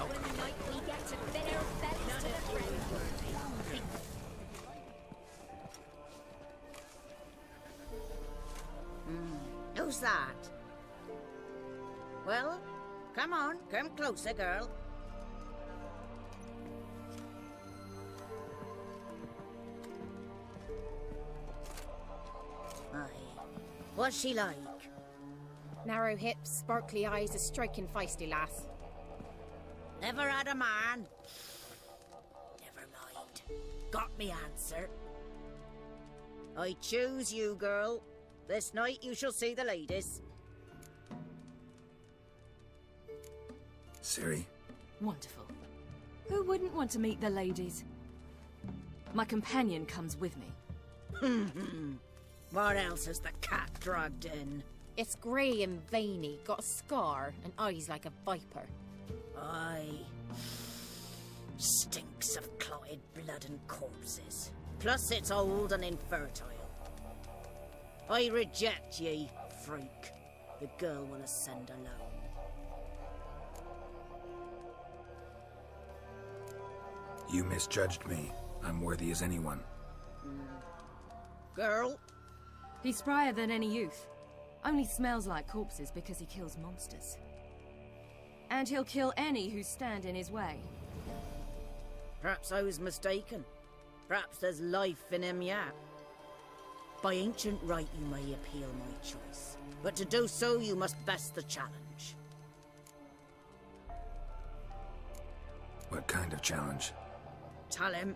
When the night we get to bear bellies to the friend. Who's that? Well, come on, come closer, girl. Aye. What's she like? Narrow hips, sparkly eyes, a striking feisty lass. Never had a man. Never mind. Got me answer. I choose you, girl. This night you shall see the ladies. Ciri? Wonderful. Who wouldn't want to meet the ladies? My companion comes with me. What else has the cat dragged in? It's grey and veiny, got a scar, and eyes like a viper. Aye. Stinks of clotted blood and corpses. Plus it's old and infertile. I reject ye, freak. The girl will ascend alone. You misjudged me. I'm worthy as anyone. Girl? He's sprier than any youth. Only smells like corpses because he kills monsters. And he'll kill any who stand in his way. Perhaps I was mistaken. Perhaps there's life in him yet. By ancient right you may appeal my choice, but to do so you must best the challenge. What kind of challenge? Tell him.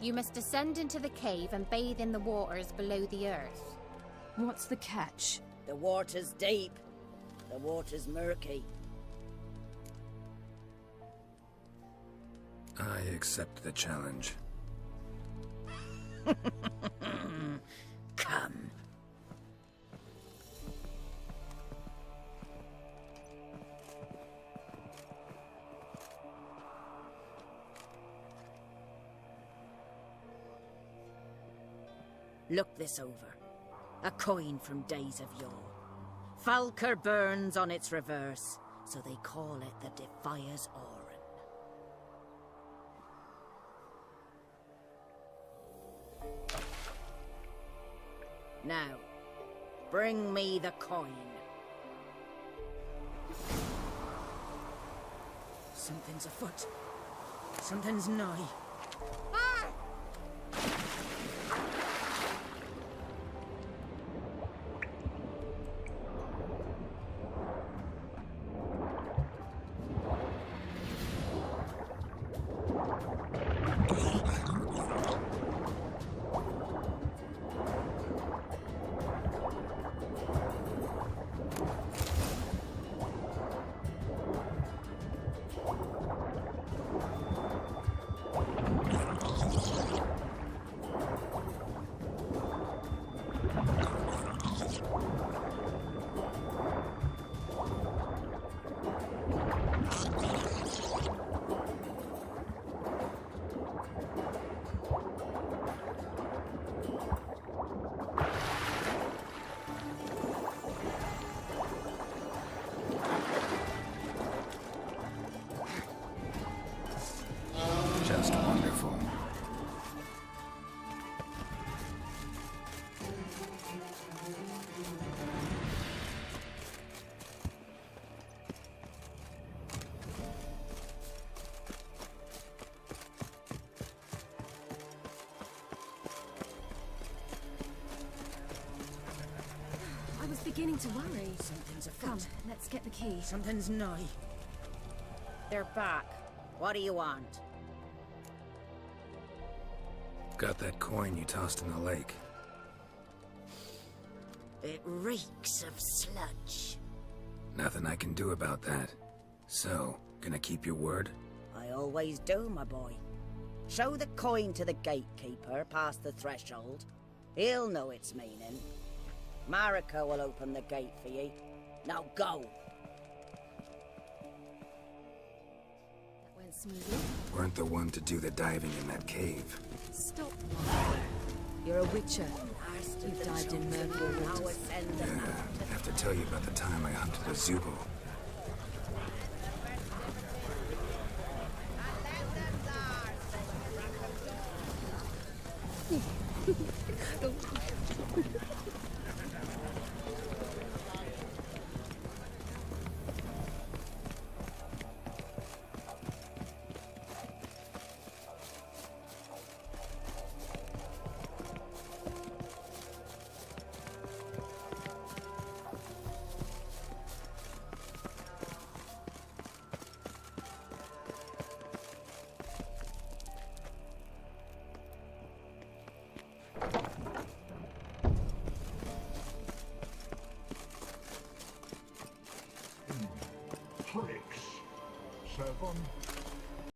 You must descend into the cave and bathe in the waters below the earth. What's the catch? The water's deep. The water's murky. I accept the challenge. Come. Look this over. A coin from days of yore. Falker burns on its reverse, so they call it the Defier's Oran. Now, bring me the coin. Something's afoot. Something's nigh. beginning to worry. Something's afoot. Come, let's get the key. Something's nigh. They're back. What do you want? Got that coin you tossed in the lake. It reeks of sludge. Nothing I can do about that. So, gonna keep your word? I always do, my boy. Show the coin to the gatekeeper past the threshold. He'll know its meaning. Marika will open the gate for ye. Now go! That went smoothly. Weren't the one to do the diving in that cave. Stop. You're a witcher. You've dived in murky waters. Yeah, I have to tell you about the time I hunted a Zubul. Tricks. 7,